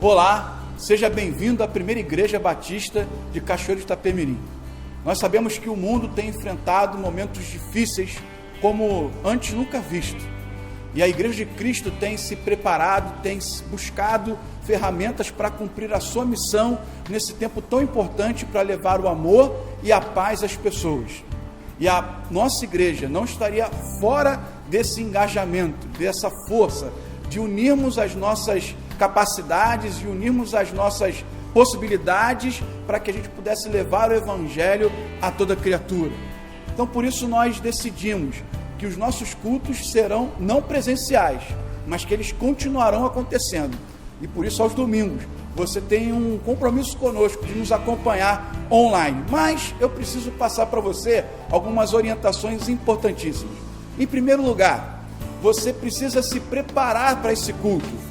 Olá, seja bem-vindo à primeira Igreja Batista de Cachoeiro de Itapemirim. Nós sabemos que o mundo tem enfrentado momentos difíceis como antes nunca visto. E a Igreja de Cristo tem se preparado, tem buscado ferramentas para cumprir a sua missão nesse tempo tão importante para levar o amor e a paz às pessoas. E a nossa igreja não estaria fora desse engajamento, dessa força de unirmos as nossas capacidades e unirmos as nossas possibilidades para que a gente pudesse levar o Evangelho a toda criatura. Então, por isso nós decidimos que os nossos cultos serão não presenciais, mas que eles continuarão acontecendo. E por isso, aos domingos, você tem um compromisso conosco de nos acompanhar online. Mas eu preciso passar para você algumas orientações importantíssimas. Em primeiro lugar, você precisa se preparar para esse culto.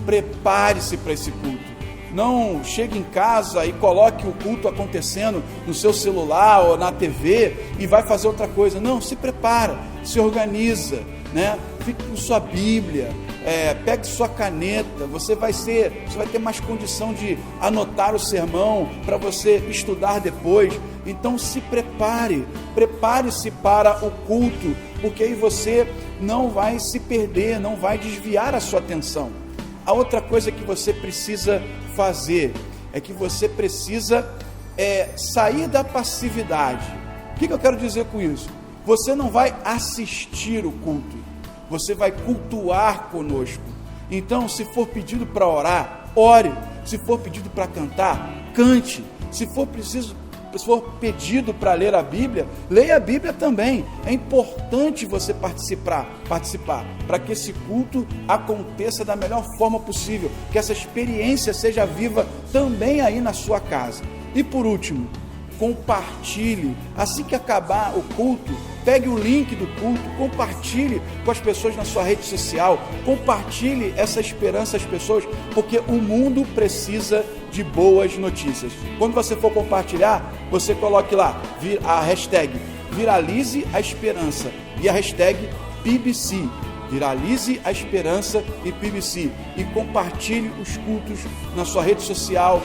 Prepare-se para esse culto. Não chegue em casa e coloque o culto acontecendo no seu celular ou na TV e vai fazer outra coisa. Não, se prepara, se organiza, né? Fique com sua Bíblia, pegue sua caneta, você vai ter mais condição de anotar o sermão para você estudar depois. Então se prepare-se para o culto, porque aí você não vai se perder, não vai desviar a sua atenção. A outra coisa que você precisa fazer é que você precisa sair da passividade. O que eu quero dizer com isso? Você não vai assistir o culto, você vai cultuar conosco. Então, se for pedido para orar, ore. Se for pedido para cantar, cante. Se for pedido para ler a Bíblia, leia a Bíblia também. É importante você participar para que esse culto aconteça da melhor forma possível, que essa experiência seja viva também aí na sua casa. E por último, compartilhe. Assim que acabar o culto, pegue o link do culto, compartilhe com as pessoas na sua rede social, compartilhe essa esperança às pessoas, porque o mundo precisa de boas notícias. Quando você for compartilhar, você coloque lá a hashtag Viralize a Esperança e a hashtag PBC. Viralize a Esperança e PBC. E compartilhe os cultos na sua rede social,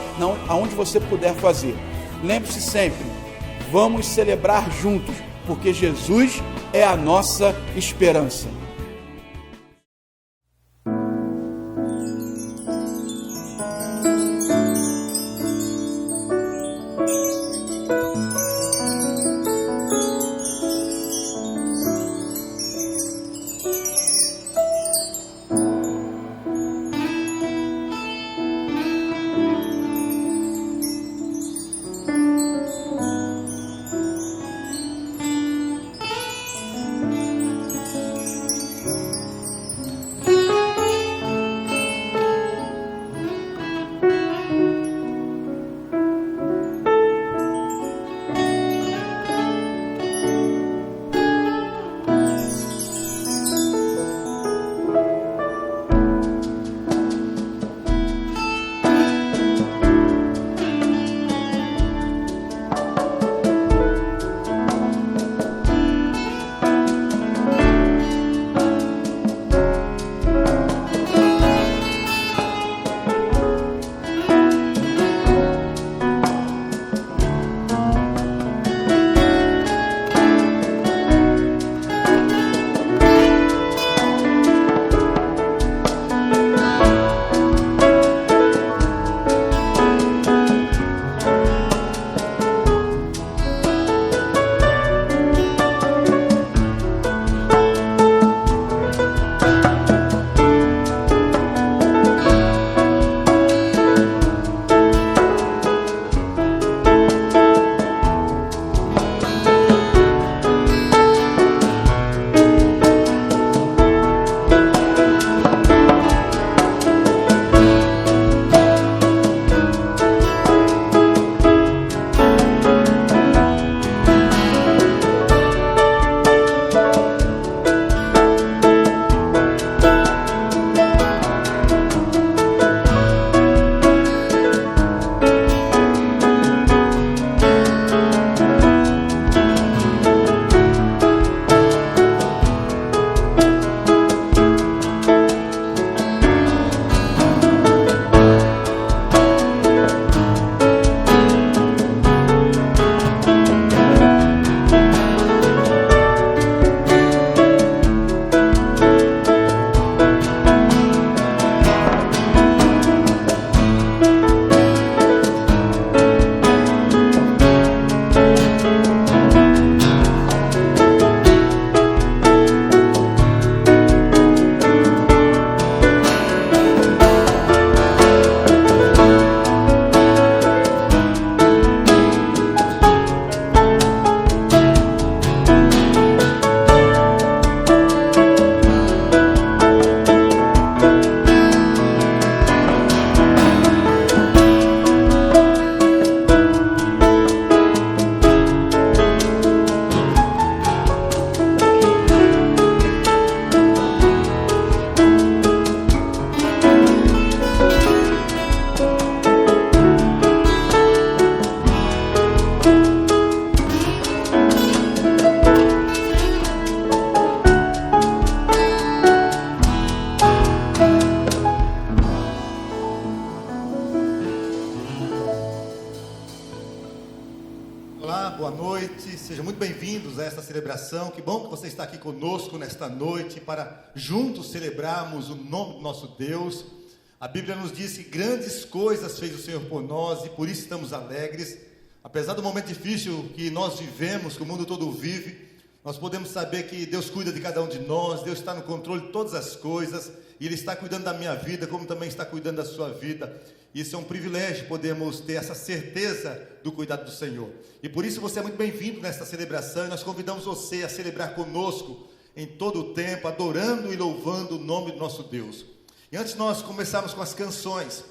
aonde você puder fazer. Lembre-se sempre, vamos celebrar juntos, porque Jesus é a nossa esperança. noite, sejam muito bem-vindos a esta celebração. Que bom que você está aqui conosco nesta noite para juntos celebrarmos o nome do nosso Deus. A Bíblia nos diz que grandes coisas fez o Senhor por nós e por isso estamos alegres. Apesar do momento difícil que nós vivemos, que o mundo todo vive, nós podemos saber que Deus cuida de cada um de nós, Deus está no controle de todas as coisas, e Ele está cuidando da minha vida, como também está cuidando da sua vida. Isso é um privilégio, podemos ter essa certeza do cuidado do Senhor. E por isso você é muito bem-vindo nesta celebração, e nós convidamos você a celebrar conosco em todo o tempo, adorando e louvando o nome do nosso Deus. E antes de nós começarmos com as canções,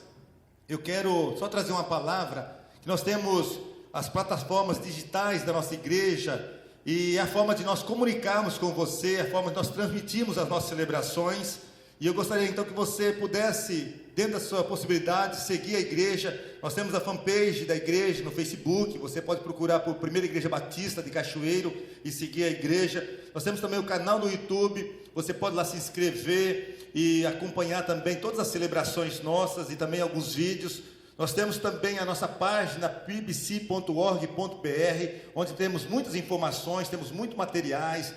eu quero só trazer uma palavra, que nós temos as plataformas digitais da nossa igreja, e é a forma de nós comunicarmos com você, a forma de nós transmitirmos as nossas celebrações. E eu gostaria então que você pudesse, dentro da sua possibilidade, seguir a igreja. Nós temos a fanpage da igreja no Facebook, você pode procurar por Primeira Igreja Batista de Cachoeiro e seguir a igreja. Nós temos também o canal no YouTube, você pode lá se inscrever e acompanhar também todas as celebrações nossas e também alguns vídeos. Nós temos também a nossa página pbc.org.br, onde temos muitas informações, temos muitos materiais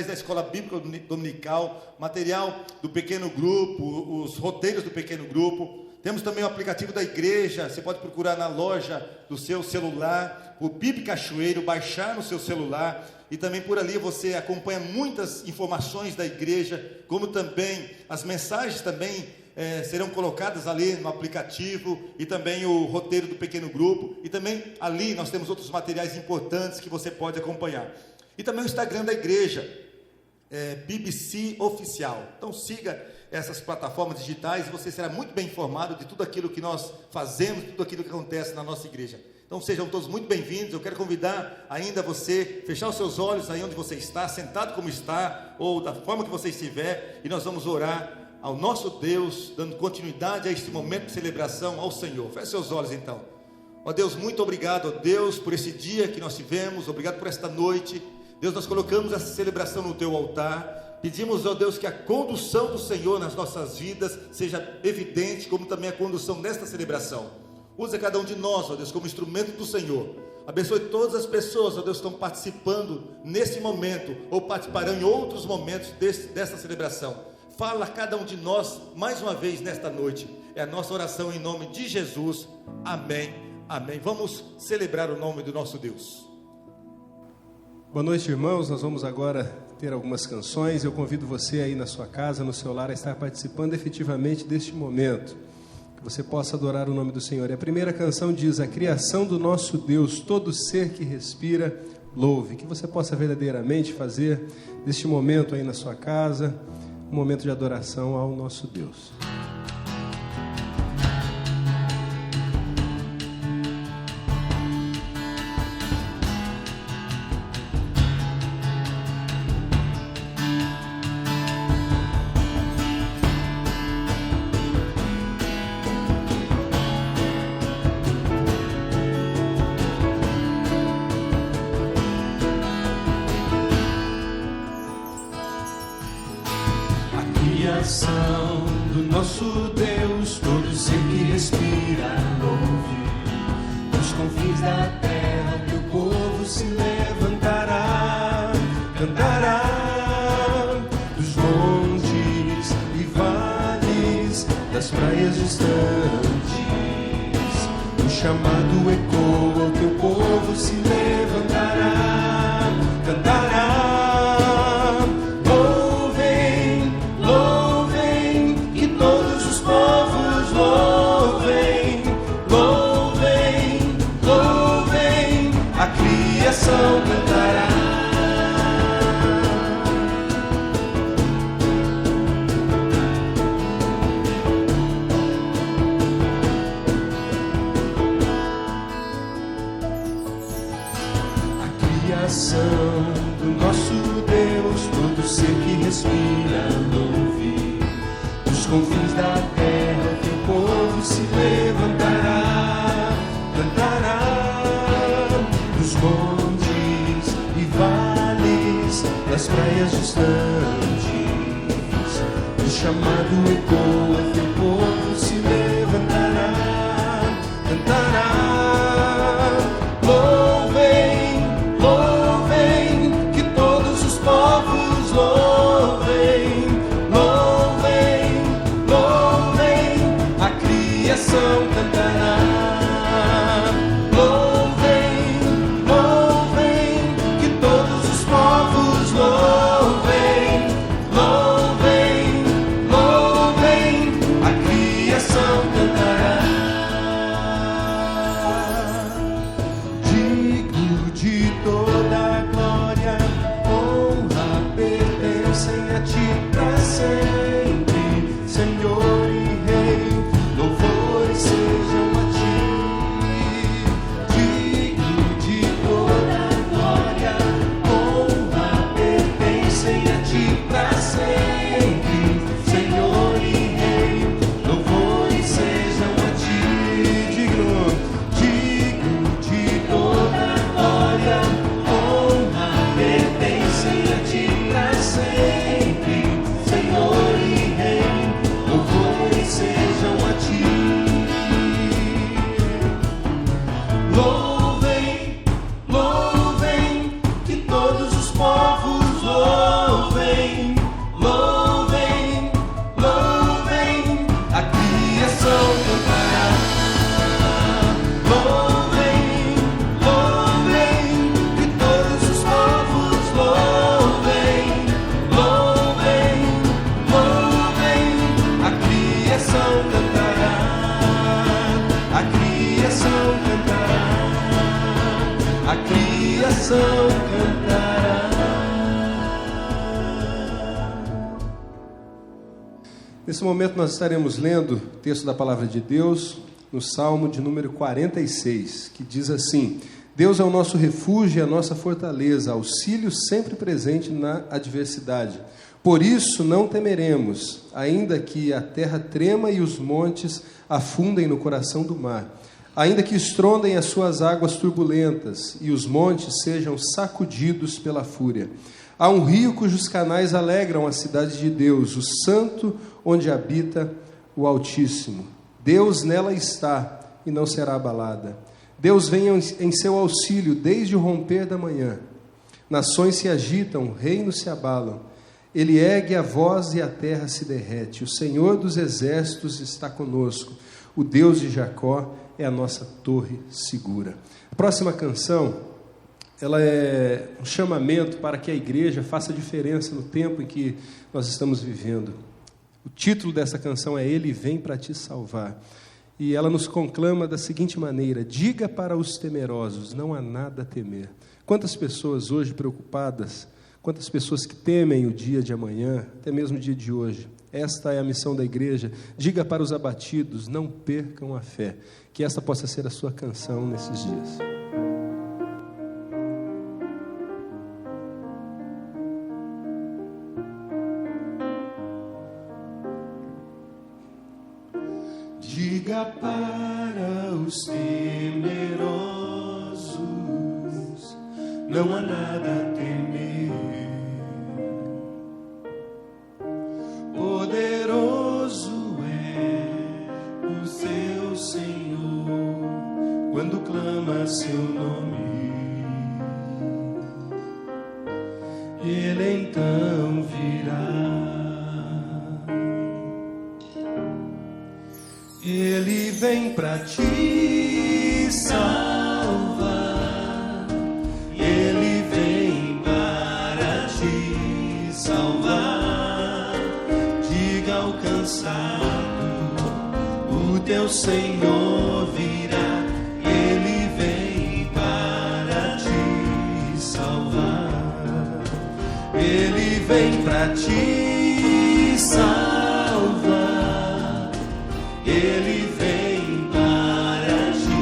da Escola Bíblica Dominical, material do pequeno grupo, os roteiros do pequeno grupo. Temos também o aplicativo da igreja, você pode procurar na loja do seu celular, o PIB Cachoeiro, baixar no seu celular, e também por ali você acompanha muitas informações da igreja, como também as mensagens também serão colocadas ali no aplicativo, e também o roteiro do pequeno grupo, e também ali nós temos outros materiais importantes que você pode acompanhar. E também o Instagram da igreja, BBC Oficial. Então siga essas plataformas digitais e você será muito bem informado de tudo aquilo que nós fazemos, de tudo aquilo que acontece na nossa igreja. Então sejam todos muito bem-vindos. Eu quero convidar ainda você, fechar os seus olhos aí onde você está, sentado como está, ou da forma que você estiver, e nós vamos orar ao nosso Deus, dando continuidade a este momento de celebração ao Senhor. Feche seus olhos então. Ó Deus, muito obrigado, ó Deus, por esse dia que nós tivemos, obrigado por esta noite. Deus, nós colocamos essa celebração no teu altar, pedimos, ó Deus, que a condução do Senhor nas nossas vidas seja evidente, como também a condução desta celebração. Usa cada um de nós, ó Deus, como instrumento do Senhor. Abençoe todas as pessoas, ó Deus, que estão participando nesse momento, ou participarão em outros momentos desta celebração. Fala a cada um de nós, mais uma vez, nesta noite. É a nossa oração em nome de Jesus. Amém, amém. Vamos celebrar o nome do nosso Deus. Boa noite, irmãos. Nós vamos agora ter algumas canções. Eu convido você aí na sua casa, no seu lar, a estar participando efetivamente deste momento, que você possa adorar o nome do Senhor. E a primeira canção diz: a criação do nosso Deus, todo ser que respira, louve. Que você possa verdadeiramente fazer deste momento aí na sua casa um momento de adoração ao nosso Deus. Do nosso Deus, todo ser que respira, louve. Dos confins da terra, teu povo se levantará, cantará. Dos montes e vales, das praias distantes, o chamado ecoa, o teu povo se levantará, cantará. Cantará. A criação do nosso Deus, todo ser que respira, louve. Dos confins da terra, o teu povo se levantará, cantará. Dos montes e vales, das praias distantes, o chamado ecoa, teu povo se levantará, cantará. Louvem, louvem. criação cantará, a criação cantará. Nesse momento nós estaremos lendo o texto da Palavra de Deus no Salmo de número 46, que diz assim: Deus é o nosso refúgio e a nossa fortaleza, auxílio sempre presente na adversidade. Por isso não temeremos, ainda que a terra trema e os montes afundem no coração do mar, ainda que estrondem as suas águas turbulentas e os montes sejam sacudidos pela fúria. Há um rio cujos canais alegram a cidade de Deus, o santo onde habita o Altíssimo. Deus nela está e não será abalada. Deus vem em seu auxílio desde o romper da manhã. Nações se agitam, reinos se abalam. Ele ergue a voz e a terra se derrete. O Senhor dos exércitos está conosco. O Deus de Jacó é a nossa torre segura. A próxima canção, ela é um chamamento para que a igreja faça diferença no tempo em que nós estamos vivendo. O título dessa canção é Ele Vem para Te Salvar. E ela nos conclama da seguinte maneira: diga para os temerosos, não há nada a temer. Quantas pessoas hoje preocupadas, quantas pessoas que temem o dia de amanhã, até mesmo o dia de hoje. Esta é a missão da igreja. Diga para os abatidos, não percam a fé. Que esta possa ser a sua canção nesses dias. Diga para os temerosos, não há nada a temer. Poderoso é o seu Senhor, quando clama seu nome, Ele então virá. Ele vem para te salvar, Ele vem para te salvar. Diga ao cansado, o teu Senhor virá. Ele vem para te salvar, Ele vem para te salvar. Ele vem para te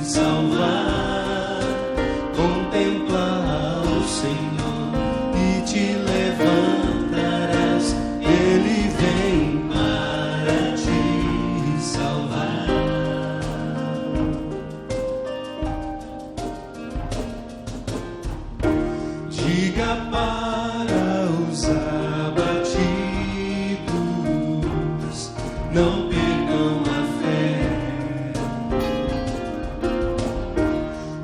salvar. Contempla ao Senhor e te levantarás. Ele vem para te salvar. Diga para os abatidos, não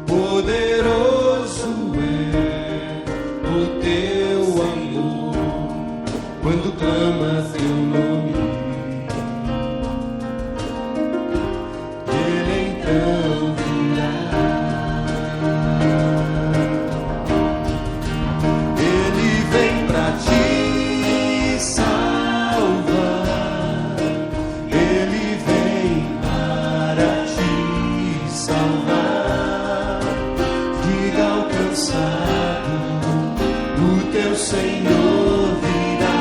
poderoso é o teu amor, quando clama teu nome, Ele então virá. Ele vem para te salvar, Ele vem para te salvar. O teu Senhor virá,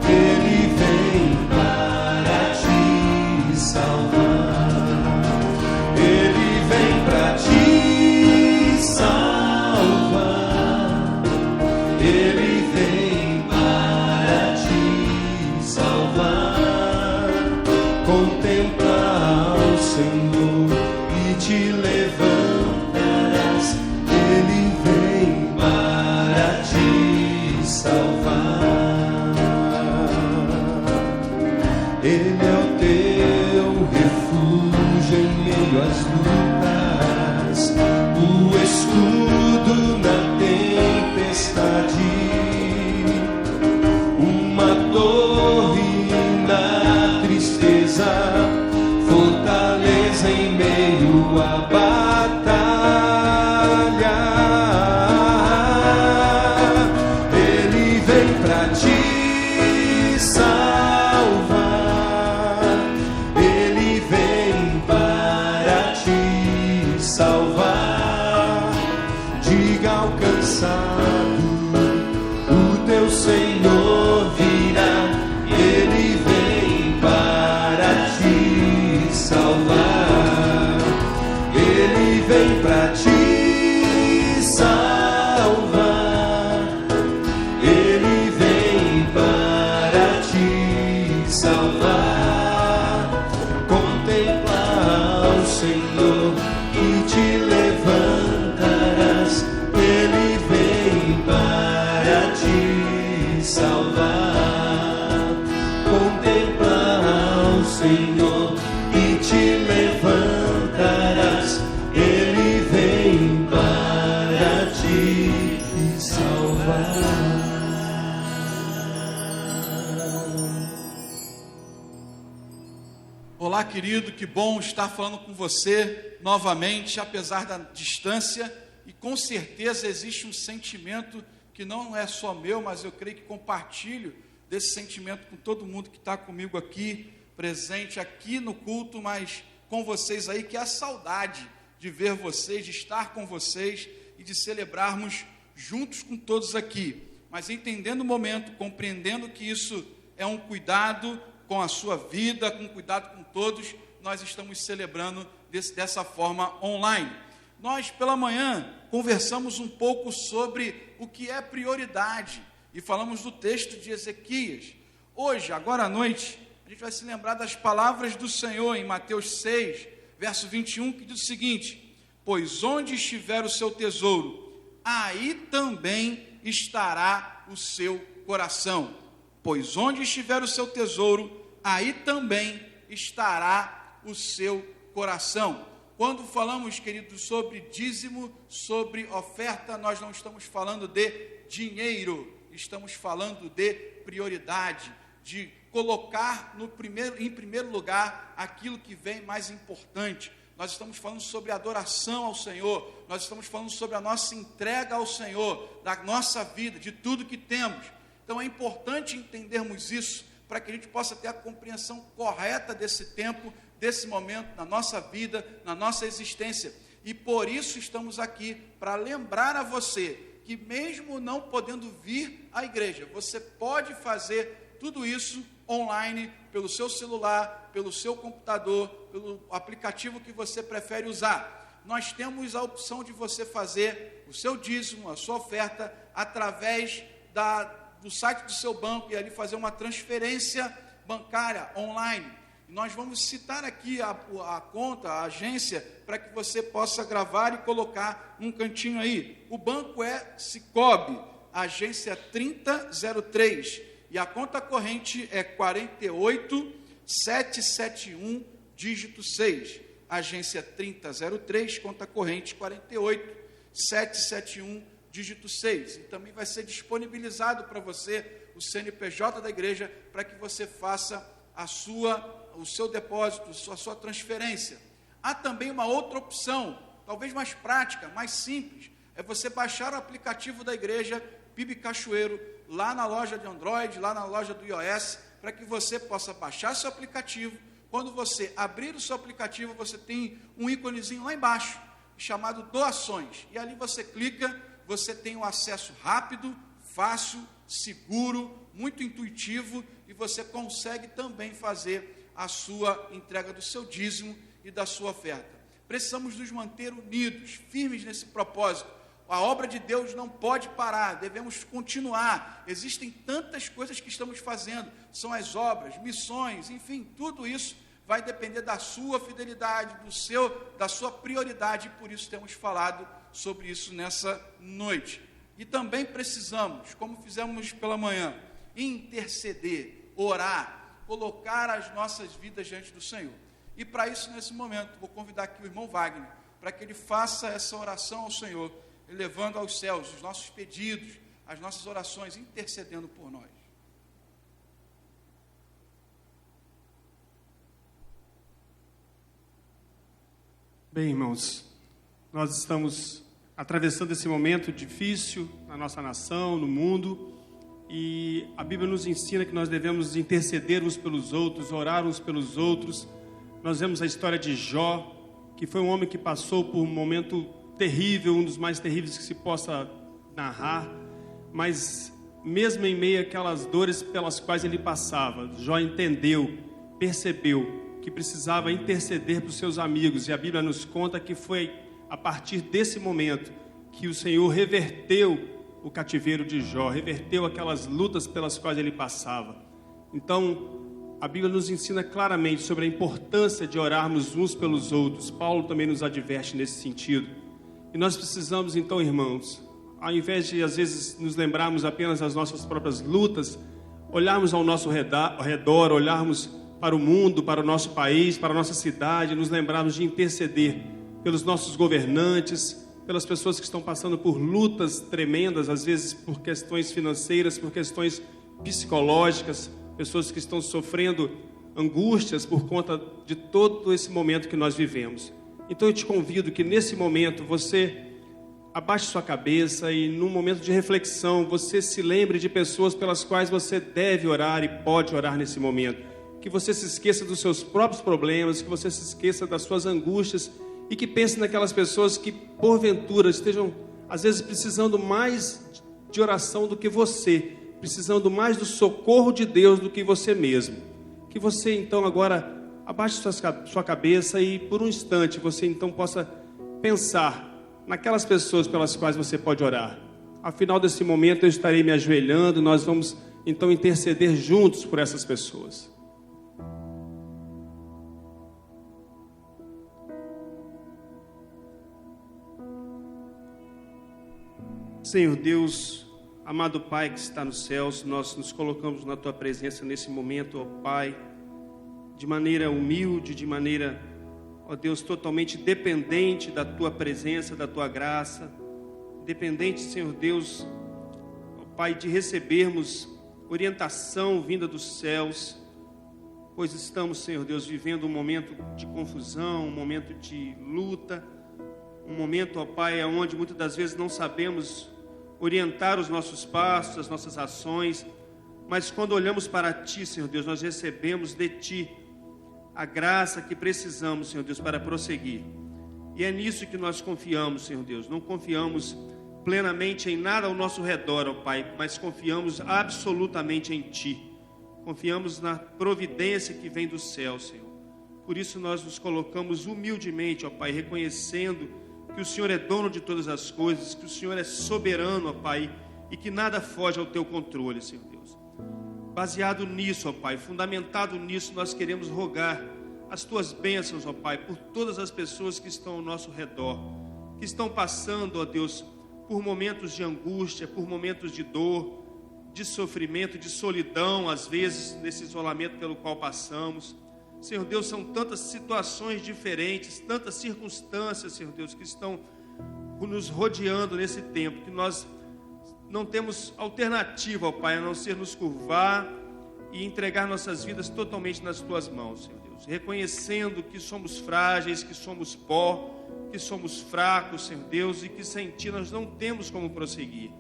Ele vem para te salvar. Ele vem para te salvar. Ele vem para te salvar. Contempla ao Senhor e te levantarás. Ele vem para te salvar. Ele é o teu refúgio em meio às lutas, o escudo na tempestade, uma torre na tristeza, fortaleza em meio à batalha. Ele vem para te salvar, Ele vem para te querido, que bom estar falando com você novamente, apesar da distância, e com certeza existe um sentimento que não é só meu, mas eu creio que compartilho desse sentimento com todo mundo que está comigo aqui, presente aqui no culto, mas com vocês aí, que é a saudade de ver vocês, de estar com vocês e de celebrarmos juntos com todos aqui, mas entendendo o momento, compreendendo que isso é um cuidado com a sua vida, com cuidado com todos, nós estamos celebrando dessa forma online. Nós, pela manhã, conversamos um pouco sobre o que é prioridade e falamos do texto de Ezequias. Hoje, agora à noite, a gente vai se lembrar das palavras do Senhor em Mateus 6, verso 21, que diz o seguinte: pois onde estiver o seu tesouro, aí também estará o seu coração. Pois onde estiver o seu tesouro, aí também estará o seu coração. Quando falamos, queridos, sobre dízimo, sobre oferta, nós não estamos falando de dinheiro, estamos falando de prioridade, de colocar em primeiro lugar aquilo que vem mais importante. Nós estamos falando sobre adoração ao Senhor, nós estamos falando sobre a nossa entrega ao Senhor, da nossa vida, de tudo que temos. Então é importante entendermos isso, para que a gente possa ter a compreensão correta desse tempo, desse momento, na nossa vida, na nossa existência. E por isso estamos aqui, para lembrar a você, que mesmo não podendo vir à igreja, você pode fazer tudo isso online, pelo seu celular, pelo seu computador, pelo aplicativo que você prefere usar. Nós temos a opção de você fazer o seu dízimo, a sua oferta, através do site do seu banco, e ali fazer uma transferência bancária online. E nós vamos citar aqui a conta, a agência, para que você possa gravar e colocar num cantinho aí. O banco é Sicoob, agência 3003, e a conta corrente é 48771, dígito 6. Agência 3003, conta corrente 48771, dígito 6. E também vai ser disponibilizado para você o CNPJ da igreja, para que você faça o seu depósito, a sua transferência. Há também uma outra opção, talvez mais prática, mais simples, é você baixar o aplicativo da igreja, PIB Cachoeiro, lá na loja de Android, lá na loja do iOS, para que você possa baixar seu aplicativo. Quando você abrir o seu aplicativo, você tem um íconezinho lá embaixo, chamado doações, e ali você clica, você tem um acesso rápido, fácil, seguro, muito intuitivo, e você consegue também fazer a sua entrega do seu dízimo e da sua oferta. Precisamos nos manter unidos, firmes nesse propósito. A obra de Deus não pode parar, devemos continuar. Existem tantas coisas que estamos fazendo, são as obras, missões, enfim, tudo isso vai depender da sua fidelidade, da sua prioridade, e por isso temos falado sobre isso nessa noite. E também precisamos, como fizemos pela manhã, interceder, orar, colocar as nossas vidas diante do Senhor. E para isso, nesse momento, vou convidar aqui o irmão Wagner, para que ele faça essa oração ao Senhor, elevando aos céus os nossos pedidos, as nossas orações, intercedendo por nós. Bem, irmãos, nós estamos atravessando esse momento difícil na nossa nação, no mundo, e a Bíblia nos ensina que nós devemos interceder uns pelos outros, orar uns pelos outros. Nós vemos a história de Jó, que foi um homem que passou por um momento terrível, um dos mais terríveis que se possa narrar, mas mesmo em meio àquelas dores pelas quais ele passava, Jó entendeu, percebeu que precisava interceder para os seus amigos, e a Bíblia nos conta que foi a partir desse momento que o Senhor reverteu o cativeiro de Jó, reverteu aquelas lutas pelas quais ele passava. Então, a Bíblia nos ensina claramente sobre a importância de orarmos uns pelos outros. Paulo também nos adverte nesse sentido. E nós precisamos, então, irmãos, ao invés de, às vezes, nos lembrarmos apenas das nossas próprias lutas, olharmos ao nosso redor, olharmos para o mundo, para o nosso país, para a nossa cidade, nos lembrarmos de interceder pelos nossos governantes, pelas pessoas que estão passando por lutas tremendas, às vezes por questões financeiras, por questões psicológicas, pessoas que estão sofrendo angústias por conta de todo esse momento que nós vivemos. Então eu te convido que nesse momento você abaixe sua cabeça e num momento de reflexão você se lembre de pessoas pelas quais você deve orar e pode orar nesse momento. Que você se esqueça dos seus próprios problemas, que você se esqueça das suas angústias e que pense naquelas pessoas que porventura estejam às vezes precisando mais de oração do que você, precisando mais do socorro de Deus do que você mesmo. Que você então agora abaixe sua cabeça e por um instante você então possa pensar naquelas pessoas pelas quais você pode orar. Ao final desse momento eu estarei me ajoelhando, nós vamos então interceder juntos por essas pessoas. Senhor Deus, amado Pai que está nos céus, nós nos colocamos na Tua presença nesse momento, ó Pai, de maneira humilde, de maneira, ó Deus, totalmente dependente da Tua presença, da Tua graça, dependente, Senhor Deus, ó Pai, de recebermos orientação vinda dos céus, pois estamos, Senhor Deus, vivendo um momento de confusão, um momento de luta, um momento, ó Pai, onde muitas das vezes não sabemos orientar os nossos passos, as nossas ações, mas quando olhamos para Ti, Senhor Deus, nós recebemos de Ti a graça que precisamos, Senhor Deus, para prosseguir. E é nisso que nós confiamos, Senhor Deus. Não confiamos plenamente em nada ao nosso redor, ó Pai, mas confiamos absolutamente em Ti. Confiamos na providência que vem do céu, Senhor. Por isso nós nos colocamos humildemente, ó Pai, reconhecendo que o Senhor é dono de todas as coisas, que o Senhor é soberano, ó Pai, e que nada foge ao Teu controle, Senhor Deus. Baseado nisso, ó Pai, fundamentado nisso, nós queremos rogar as Tuas bênçãos, ó Pai, por todas as pessoas que estão ao nosso redor, que estão passando, ó Deus, por momentos de angústia, por momentos de dor, de sofrimento, de solidão, às vezes, nesse isolamento pelo qual passamos. Senhor Deus, são tantas situações diferentes, tantas circunstâncias, Senhor Deus, que estão nos rodeando nesse tempo, que nós não temos alternativa, ó Pai, a não ser nos curvar e entregar nossas vidas totalmente nas Tuas mãos, Senhor Deus, reconhecendo que somos frágeis, que somos pó, que somos fracos, Senhor Deus, e que sem Ti nós não temos como prosseguir.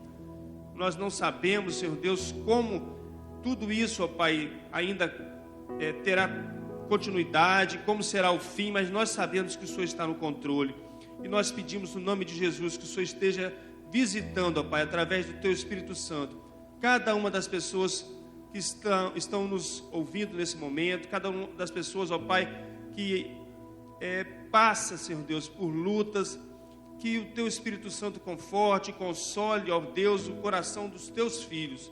Nós não sabemos, Senhor Deus, como tudo isso, ó Pai, ainda terá continuidade, como será o fim, mas nós sabemos que o Senhor está no controle. E nós pedimos no nome de Jesus que o Senhor esteja visitando, ó Pai, através do Teu Espírito Santo, cada uma das pessoas que estão nos ouvindo nesse momento, cada uma das pessoas, ó Pai, que passa, Senhor Deus, por lutas, que o Teu Espírito Santo conforte e console, ó Deus, o coração dos Teus filhos.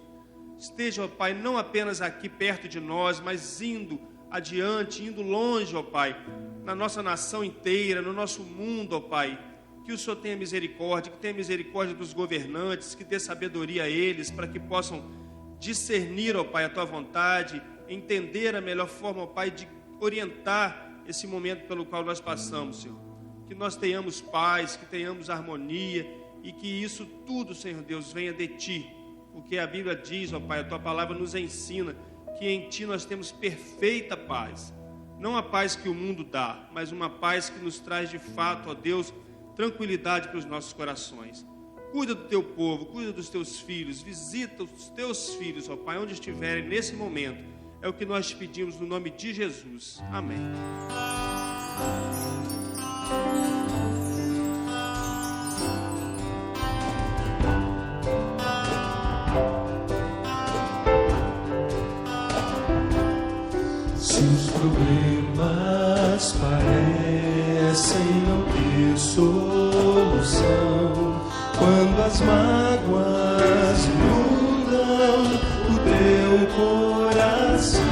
Esteja, ó Pai, não apenas aqui perto de nós, mas indo adiante, indo longe, ó Pai, na nossa nação inteira, no nosso mundo, ó Pai, que o Senhor tenha misericórdia, que tenha misericórdia dos governantes, que dê sabedoria a eles, para que possam discernir, ó Pai, a Tua vontade, entender a melhor forma, ó Pai, de orientar esse momento pelo qual nós passamos, Senhor. Que nós tenhamos paz, que tenhamos harmonia, e que isso tudo, Senhor Deus, venha de Ti, porque a Bíblia diz, ó Pai, a Tua palavra nos ensina que em Ti nós temos perfeita paz, não a paz que o mundo dá, mas uma paz que nos traz de fato, ó Deus, tranquilidade para os nossos corações. Cuida do Teu povo, cuida dos Teus filhos, visita os Teus filhos, ó Pai, onde estiverem nesse momento. É o que nós te pedimos no nome de Jesus. Amém. Se os problemas parecem não ter solução, quando as mágoas inundam o teu coração,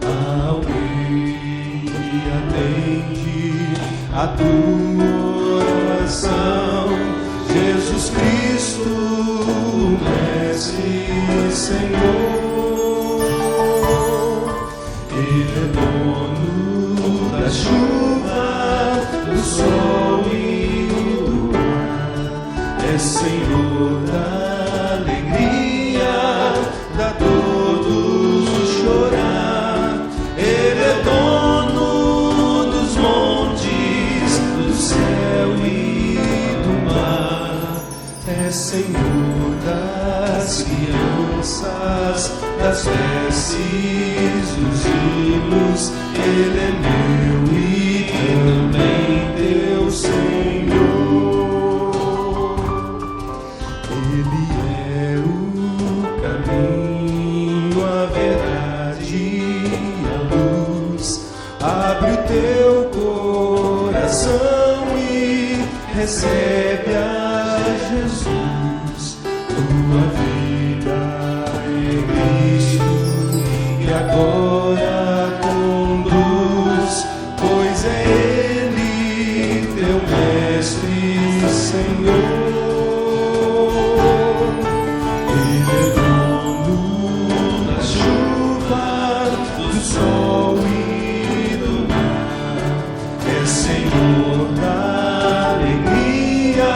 há alguém que atende a tua oração. Jesus Cristo, Mestre e Senhor, Ele é dono da chuva, do sol e do ar, é Senhor da alegria, da dor do chorar, Senhor das crianças, das vestes, dos hinos, Ele é meu e também teu Senhor. Ele é o caminho, a verdade e a luz. Abre o teu coração e recebe a Jesus. Tua vida é Cristo e agora conduz, pois é Ele teu mestre e Senhor. Ele é dono da chuva, do sol e do mar, é Senhor da alegria,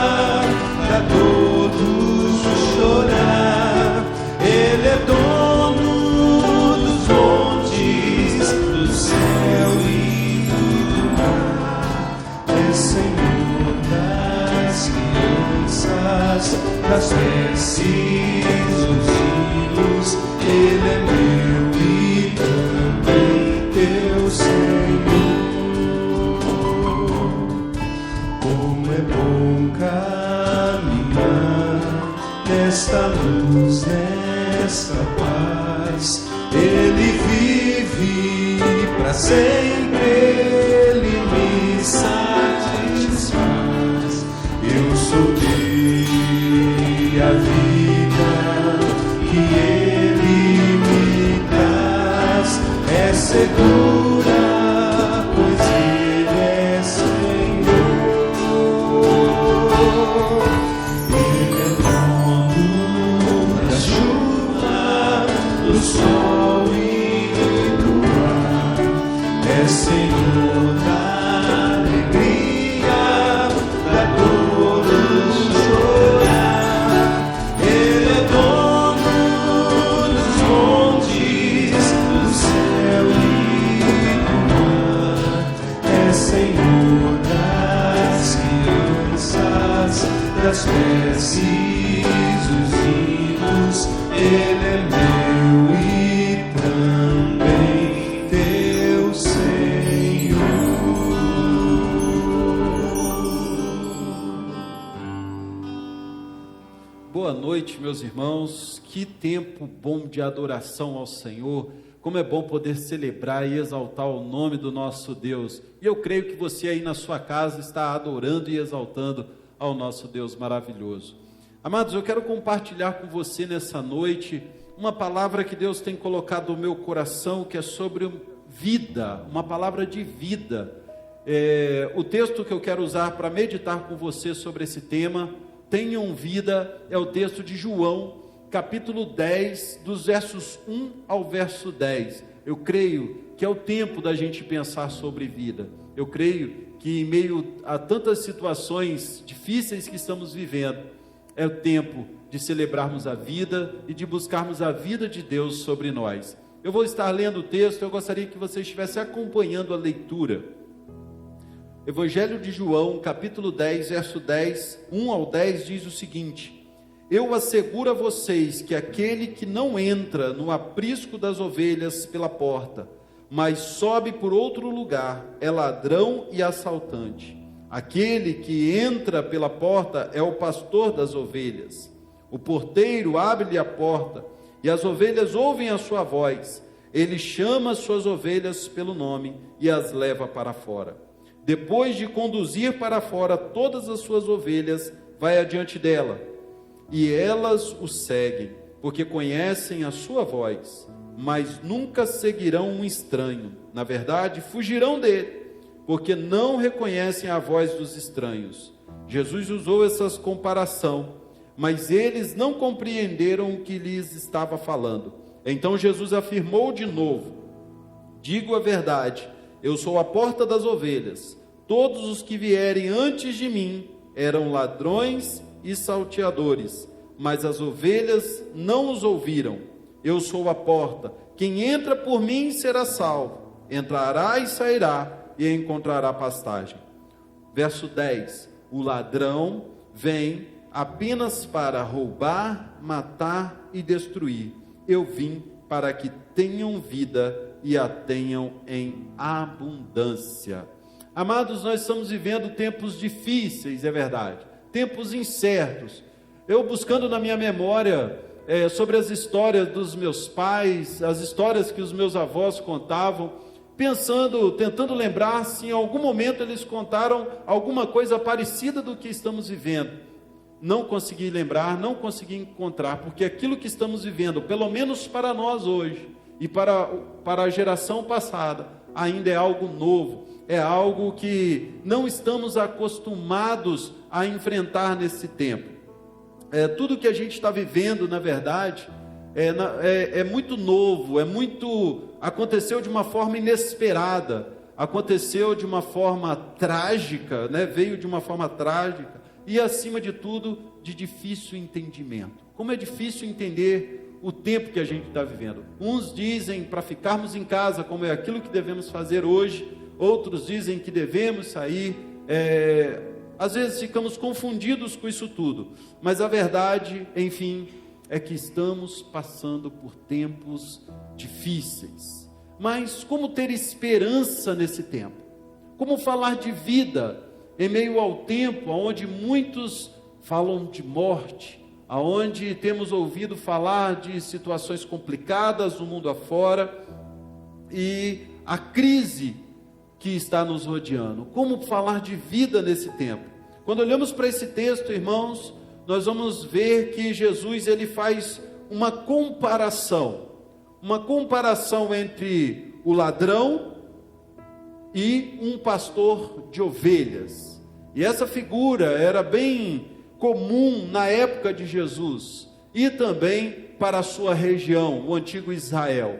da todos chorar. Ele é dono dos montes, do céu e do mar, é Senhor das crianças, das vestes, dos hinos. Ele é meu e também teu Senhor. Como é bom caminhar nesta luz, nesta paz. Ele vive para sempre, Ele me satisfaz. Eu sou dele a vida que Ele me traz, é segura, pois Ele é Senhor. Ele é dono da chuva, do sol e do ar, é Senhor da alegria, da todos chorar. Ele é dono dos montes, do céu e do mar, é Senhor das crianças, das vestes, dos hinos. Ele é meu e também teu Senhor. Boa noite, meus irmãos. Que tempo bom de adoração ao Senhor. Como é bom poder celebrar e exaltar o nome do nosso Deus. E eu creio que você aí na sua casa está adorando e exaltando ao nosso Deus maravilhoso. Amados, eu quero compartilhar com você nessa noite uma palavra que Deus tem colocado no meu coração, que é sobre vida, uma palavra de vida. O texto que eu quero usar para meditar com você sobre esse tema, tenham vida, é o texto de João, capítulo 10, dos versos 1 ao verso 10. Eu creio que é o tempo da gente pensar sobre vida. Eu creio que em meio a tantas situações difíceis que estamos vivendo, é o tempo de celebrarmos a vida e de buscarmos a vida de Deus sobre nós. Eu vou estar lendo o texto, eu gostaria que você estivesse acompanhando a leitura. Evangelho de João, capítulo 10, verso 10, 1 ao 10, diz o seguinte: Eu asseguro a vocês que aquele que não entra no aprisco das ovelhas pela porta, mas sobe por outro lugar, é ladrão e assaltante. Aquele que entra pela porta é o pastor das ovelhas. O porteiro abre-lhe a porta, e as ovelhas ouvem a sua voz. Ele chama as suas ovelhas pelo nome e as leva para fora. Depois de conduzir para fora todas as suas ovelhas, vai adiante dela, e elas o seguem, porque conhecem a sua voz, mas nunca seguirão um estranho. Na verdade, fugirão dele, porque não reconhecem a voz dos estranhos. Jesus usou essa comparação, mas eles não compreenderam o que lhes estava falando. Então Jesus afirmou de novo: Digo a verdade, eu sou a porta das ovelhas. Todos os que vierem antes de mim eram ladrões e salteadores, mas as ovelhas não os ouviram. Eu sou a porta. Quem entra por mim será salvo. Entrará e sairá e encontrará pastagem. Verso 10: O ladrão vem apenas para roubar, matar e destruir. Eu vim para que tenham vida e a tenham em abundância. Amados, nós estamos vivendo tempos difíceis, é verdade, tempos incertos. Eu buscando na minha memória sobre as histórias dos meus pais, as histórias que os meus avós contavam, tentando lembrar se em algum momento eles contaram alguma coisa parecida do que estamos vivendo. Não consegui lembrar, não consegui encontrar, porque aquilo que estamos vivendo, pelo menos para nós hoje e para a geração passada, ainda é algo novo, é algo que não estamos acostumados a enfrentar nesse tempo. Tudo que a gente está vivendo, na verdade, é muito novo, aconteceu de uma forma inesperada, aconteceu de uma forma trágica, veio de uma forma trágica, e acima de tudo, de difícil entendimento. Como é difícil entender o tempo que a gente está vivendo. Uns dizem para ficarmos em casa, como é aquilo que devemos fazer hoje, outros dizem que devemos sair, às vezes ficamos confundidos com isso tudo, mas a verdade, enfim, é que estamos passando por tempos difíceis. Mas como ter esperança nesse tempo? Como falar de vida em meio ao tempo onde muitos falam de morte, onde temos ouvido falar de situações complicadas no mundo afora e a crise que está nos rodeando? Como falar de vida nesse tempo? Quando olhamos para esse texto, irmãos, nós vamos ver que Jesus ele faz uma comparação entre o ladrão e um pastor de ovelhas. E essa figura era bem comum na época de Jesus e também para a sua região, o antigo Israel.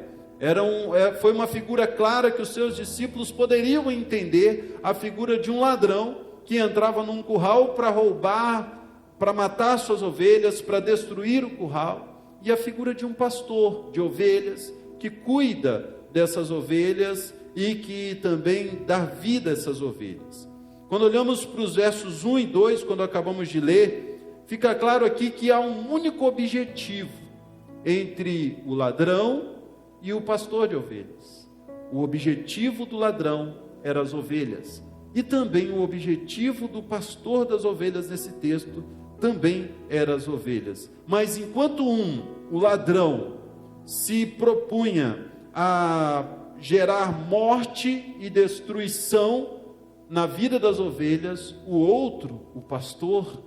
Foi uma figura clara que os seus discípulos poderiam entender, a figura de um ladrão que entrava num curral para roubar, para matar suas ovelhas, para destruir o curral, e a figura de um pastor de ovelhas que cuida dessas ovelhas e que também dá vida a essas ovelhas. Quando olhamos para os versos 1 e 2, quando acabamos de ler, fica claro aqui que há um único objetivo entre o ladrão e o pastor de ovelhas. O objetivo do ladrão eram as ovelhas, e também o objetivo do pastor das ovelhas nesse texto também eram as ovelhas. Mas enquanto o ladrão, se propunha a gerar morte e destruição na vida das ovelhas, o outro, o pastor,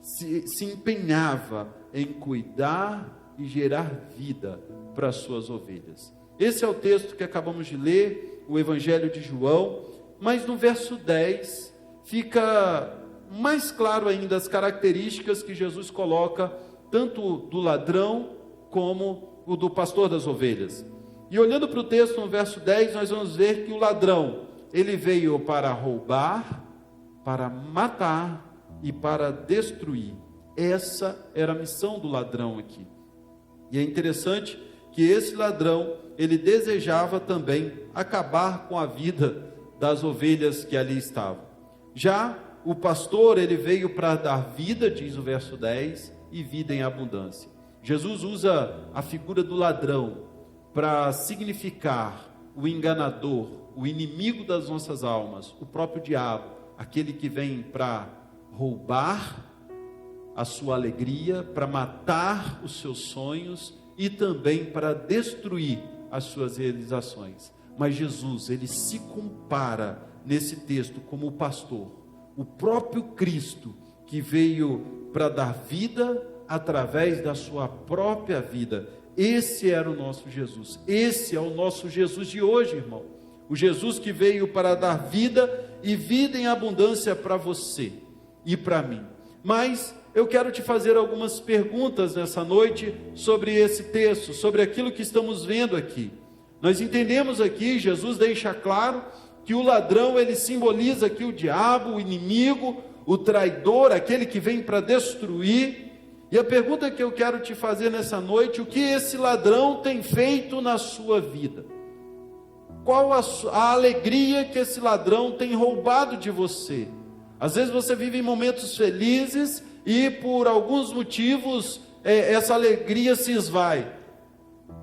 se empenhava em cuidar e gerar vida para as suas ovelhas. Esse é o texto que acabamos de ler, o Evangelho de João, mas no verso 10 fica mais claro ainda as características que Jesus coloca, tanto do ladrão como o do pastor das ovelhas. E olhando para o texto no verso 10, nós vamos ver que o ladrão, ele veio para roubar, para matar e para destruir. Essa era a missão do ladrão aqui. E é interessante que esse ladrão, ele desejava também acabar com a vida das ovelhas que ali estavam. Já o pastor, ele veio para dar vida, diz o verso 10, e vida em abundância. Jesus usa a figura do ladrão para significar o enganador, o inimigo das nossas almas, o próprio diabo, aquele que vem para roubar a sua alegria, para matar os seus sonhos e também para destruir as suas realizações. Mas Jesus, ele se compara nesse texto como o pastor, o próprio Cristo, que veio para dar vida através da sua própria vida. Esse era o nosso Jesus, esse é o nosso Jesus de hoje, irmão. O Jesus que veio para dar vida e vida em abundância para você e para mim. Mas eu quero te fazer algumas perguntas nessa noite sobre esse texto, sobre aquilo que estamos vendo aqui. Nós entendemos aqui, Jesus deixa claro que o ladrão, ele simboliza aqui o diabo, o inimigo, o traidor, aquele que vem para destruir. E a pergunta que eu quero te fazer nessa noite: o que esse ladrão tem feito na sua vida? Qual a alegria que esse ladrão tem roubado de você? Às vezes você vive em momentos felizes e por alguns motivos essa alegria se esvai.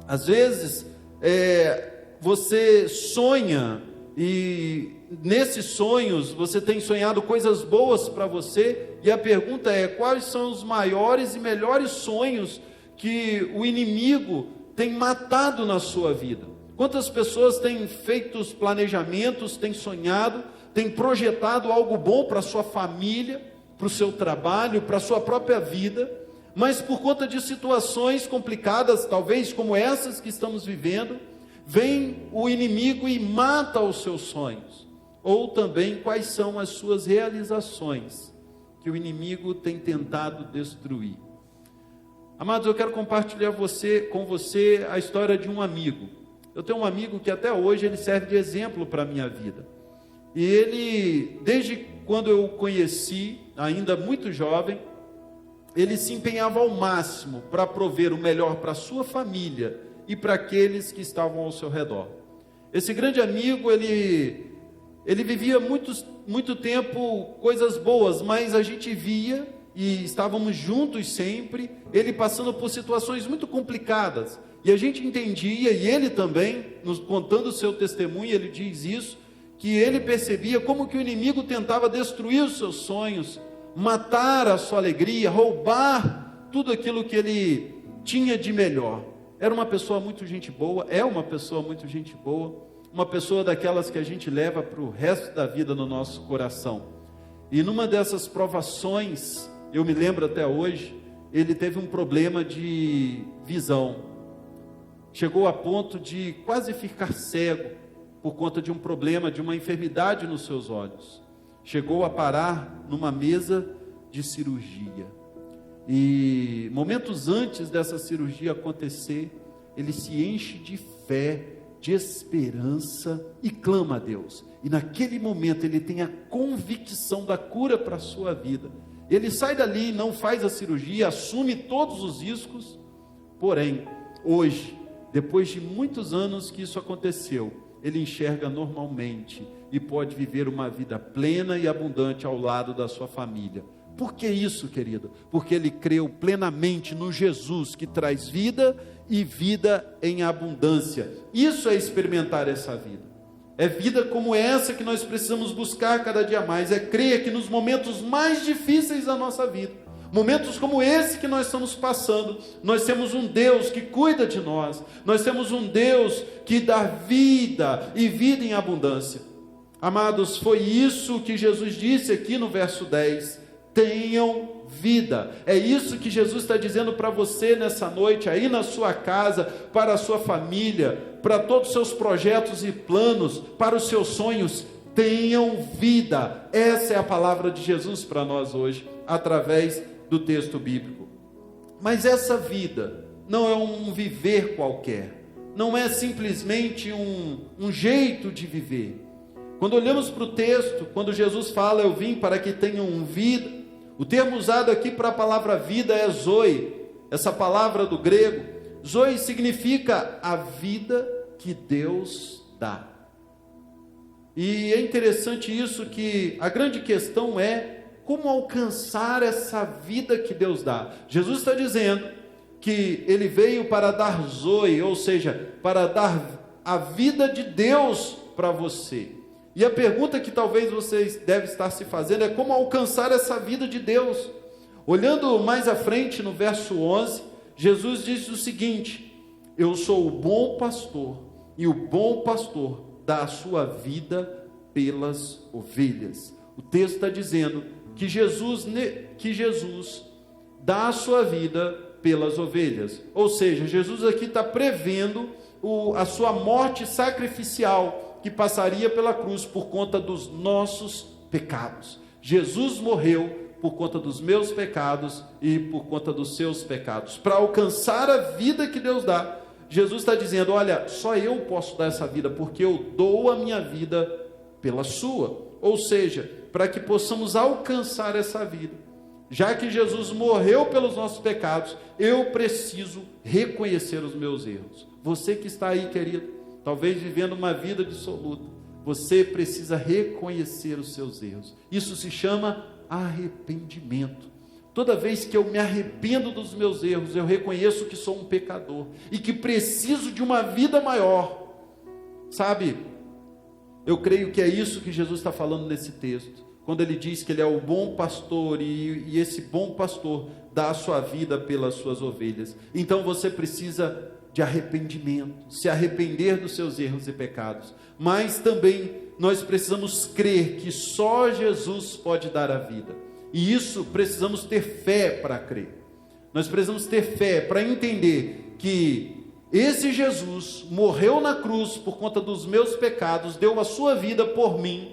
Às vezes você sonha, e nesses sonhos você tem sonhado coisas boas para você, e a pergunta é: quais são os maiores e melhores sonhos que o inimigo tem matado na sua vida? Quantas pessoas têm feito os planejamentos, têm sonhado, têm projetado algo bom para a sua família, para o seu trabalho, para a sua própria vida, mas por conta de situações complicadas, talvez como essas que estamos vivendo, vem o inimigo e mata os seus sonhos. Ou também, quais são as suas realizações que o inimigo tem tentado destruir? Amados, eu quero compartilhar com você a história de um amigo. Eu tenho um amigo que até hoje ele serve de exemplo para a minha vida. E ele, desde quando eu o conheci, ainda muito jovem, ele se empenhava ao máximo para prover o melhor para a sua família e para aqueles que estavam ao seu redor. Esse grande amigo, ele vivia muito tempo coisas boas, mas a gente via, e estávamos juntos sempre, ele passando por situações muito complicadas, e a gente entendia, e ele também, nos contando o seu testemunho, ele diz isso, que ele percebia como que o inimigo tentava destruir os seus sonhos, matar a sua alegria, roubar tudo aquilo que ele tinha de melhor. Era uma pessoa muito gente boa, é uma pessoa muito gente boa, uma pessoa daquelas que a gente leva para o resto da vida no nosso coração. E numa dessas provações, eu me lembro até hoje, ele teve um problema de visão. Chegou a ponto de quase ficar cego por conta de um problema, de uma enfermidade nos seus olhos. Chegou a parar numa mesa de cirurgia. E momentos antes dessa cirurgia acontecer, ele se enche de fé, de esperança e clama a Deus. E naquele momento ele tem a convicção da cura para a sua vida. Ele sai dali, não faz a cirurgia, assume todos os riscos. Porém, hoje, depois de muitos anos que isso aconteceu, ele enxerga normalmente e pode viver uma vida plena e abundante ao lado da sua família. Por que isso, querido? Porque ele creu plenamente no Jesus que traz vida e vida em abundância. Isso é experimentar essa vida. É vida como essa que nós precisamos buscar cada dia mais. É crer que nos momentos mais difíceis da nossa vida, momentos como esse que nós estamos passando, nós temos um Deus que cuida de nós. Nós temos um Deus que dá vida e vida em abundância. Amados, foi isso que Jesus disse aqui no verso 10. Tenham vida. É isso que Jesus está dizendo para você nessa noite, aí na sua casa, para a sua família, para todos os seus projetos e planos, para os seus sonhos. Tenham vida. Essa é a palavra de Jesus para nós hoje, através do texto bíblico. Mas essa vida não é um viver qualquer, não é simplesmente um jeito de viver. Quando olhamos para o texto, quando Jesus fala, eu vim para que tenham vida, o termo usado aqui para a palavra vida é zoe. Essa palavra do grego, zoe, significa a vida que Deus dá. E é interessante isso, que a grande questão é como alcançar essa vida que Deus dá. Jesus está dizendo que ele veio para dar zoe, ou seja, para dar a vida de Deus para você. E a pergunta que talvez vocês devem estar se fazendo é como alcançar essa vida de Deus. Olhando mais à frente no verso 11, Jesus diz o seguinte: eu sou o bom pastor, e o bom pastor dá a sua vida pelas ovelhas. O texto está dizendo que Jesus dá a sua vida pelas ovelhas. Ou seja, Jesus aqui está prevendo a sua morte sacrificial, que passaria pela cruz por conta dos nossos pecados. Jesus morreu por conta dos meus pecados e por conta dos seus pecados. Para alcançar a vida que Deus dá, Jesus está dizendo, olha, só eu posso dar essa vida, porque eu dou a minha vida pela sua. Ou seja, para que possamos alcançar essa vida, já que Jesus morreu pelos nossos pecados, eu preciso reconhecer os meus erros. Você que está aí, querido, talvez vivendo uma vida dissoluta, você precisa reconhecer os seus erros. Isso se chama arrependimento. Toda vez que eu me arrependo dos meus erros, eu reconheço que sou um pecador e que preciso de uma vida maior. Sabe, eu creio que é isso que Jesus está falando nesse texto, quando ele diz que ele é o bom pastor e esse bom pastor dá a sua vida pelas suas ovelhas. Então você precisa de arrependimento, se arrepender dos seus erros e pecados, mas também nós precisamos crer que só Jesus pode dar a vida, e isso precisamos ter fé para crer. Nós precisamos ter fé para entender que esse Jesus morreu na cruz por conta dos meus pecados, deu a sua vida por mim,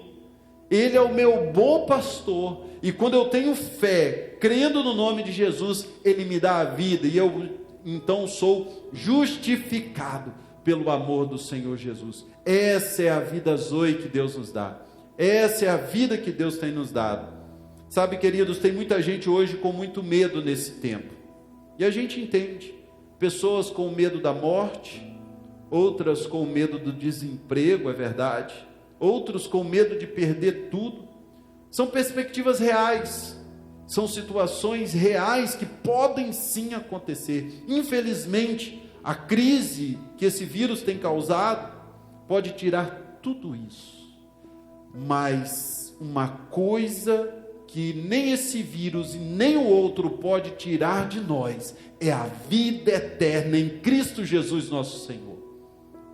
ele é o meu bom pastor, e quando eu tenho fé, crendo no nome de Jesus, ele me dá a vida, e eu então sou justificado pelo amor do Senhor Jesus. Essa é a vida Zoe que Deus nos dá, essa é a vida que Deus tem nos dado. Sabe, queridos, tem muita gente hoje com muito medo nesse tempo, e a gente entende, pessoas com medo da morte, outras com medo do desemprego, é verdade, outros com medo de perder tudo. São perspectivas reais, são situações reais que podem sim acontecer. Infelizmente, a crise que esse vírus tem causado pode tirar tudo isso, mas uma coisa que nem esse vírus e nem o outro pode tirar de nós é a vida eterna em Cristo Jesus nosso Senhor.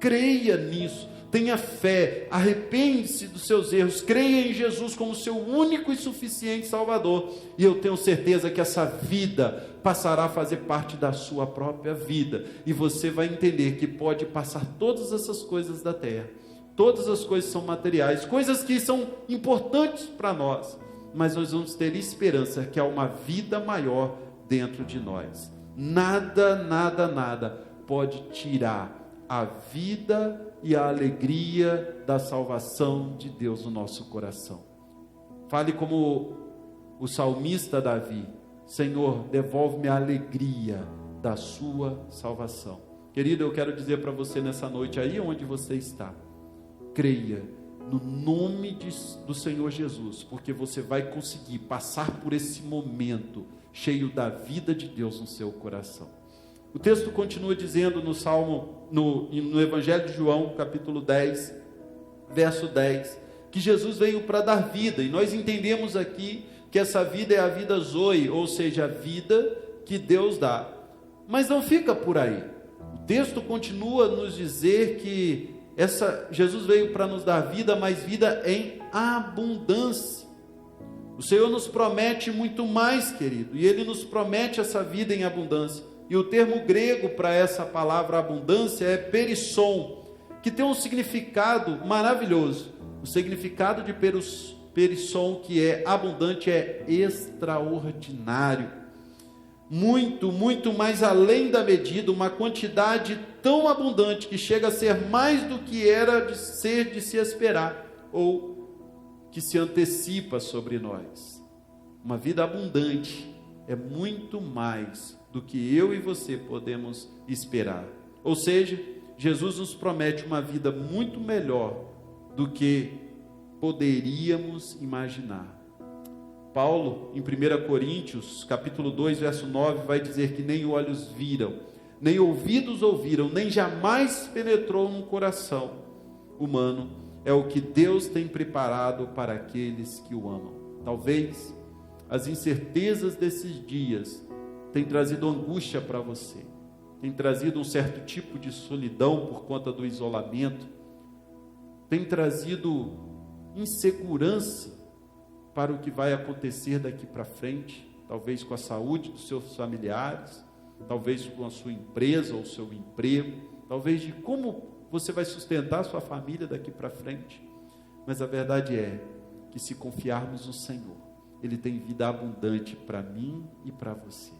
Creia nisso, tenha fé, arrepende-se dos seus erros, creia em Jesus como seu único e suficiente Salvador, e eu tenho certeza que essa vida passará a fazer parte da sua própria vida, e você vai entender que pode passar todas essas coisas da terra, todas as coisas são materiais, coisas que são importantes para nós, mas nós vamos ter esperança que há uma vida maior dentro de nós. Nada, nada, nada pode tirar a vida e a alegria da salvação de Deus no nosso coração. Fale como o salmista Davi: Senhor, devolve-me a alegria da sua salvação. Querido, eu quero dizer para você nessa noite, aí onde você está, creia no nome do Senhor Jesus, porque você vai conseguir passar por esse momento cheio da vida de Deus no seu coração. O texto continua dizendo no Evangelho de João, capítulo 10, verso 10, que Jesus veio para dar vida, e nós entendemos aqui que essa vida é a vida Zoe, ou seja, a vida que Deus dá. Mas não fica por aí. O texto continua a nos dizer que Jesus veio para nos dar vida, mas vida em abundância. O Senhor nos promete muito mais, querido, e Ele nos promete essa vida em abundância. E o termo grego para essa palavra abundância é perisson, que tem um significado maravilhoso. O significado de perisson, que é abundante, é extraordinário. Muito, muito mais além da medida, uma quantidade tão abundante que chega a ser mais do que era de se esperar, ou que se antecipa sobre nós. Uma vida abundante é muito mais do que eu e você podemos esperar. Ou seja, Jesus nos promete uma vida muito melhor do que poderíamos imaginar. Paulo, em 1 Coríntios, capítulo 2, verso 9, vai dizer que nem olhos viram, nem ouvidos ouviram, nem jamais penetrou no coração humano, é o que Deus tem preparado para aqueles que o amam. Talvez as incertezas desses dias tenham trazido angústia para você, tem trazido um certo tipo de solidão por conta do isolamento, tem trazido insegurança para o que vai acontecer daqui para frente, talvez com a saúde dos seus familiares, talvez com a sua empresa ou o seu emprego, talvez de como você vai sustentar a sua família daqui para frente. Mas a verdade é que se confiarmos no Senhor, Ele tem vida abundante para mim e para você.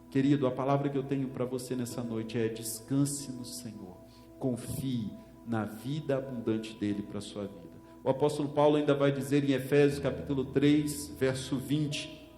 Querido, a palavra que eu tenho para você nessa noite é: descanse no Senhor, confie na vida abundante dEle para a sua vida. O apóstolo Paulo ainda vai dizer em Efésios capítulo 3, verso 20,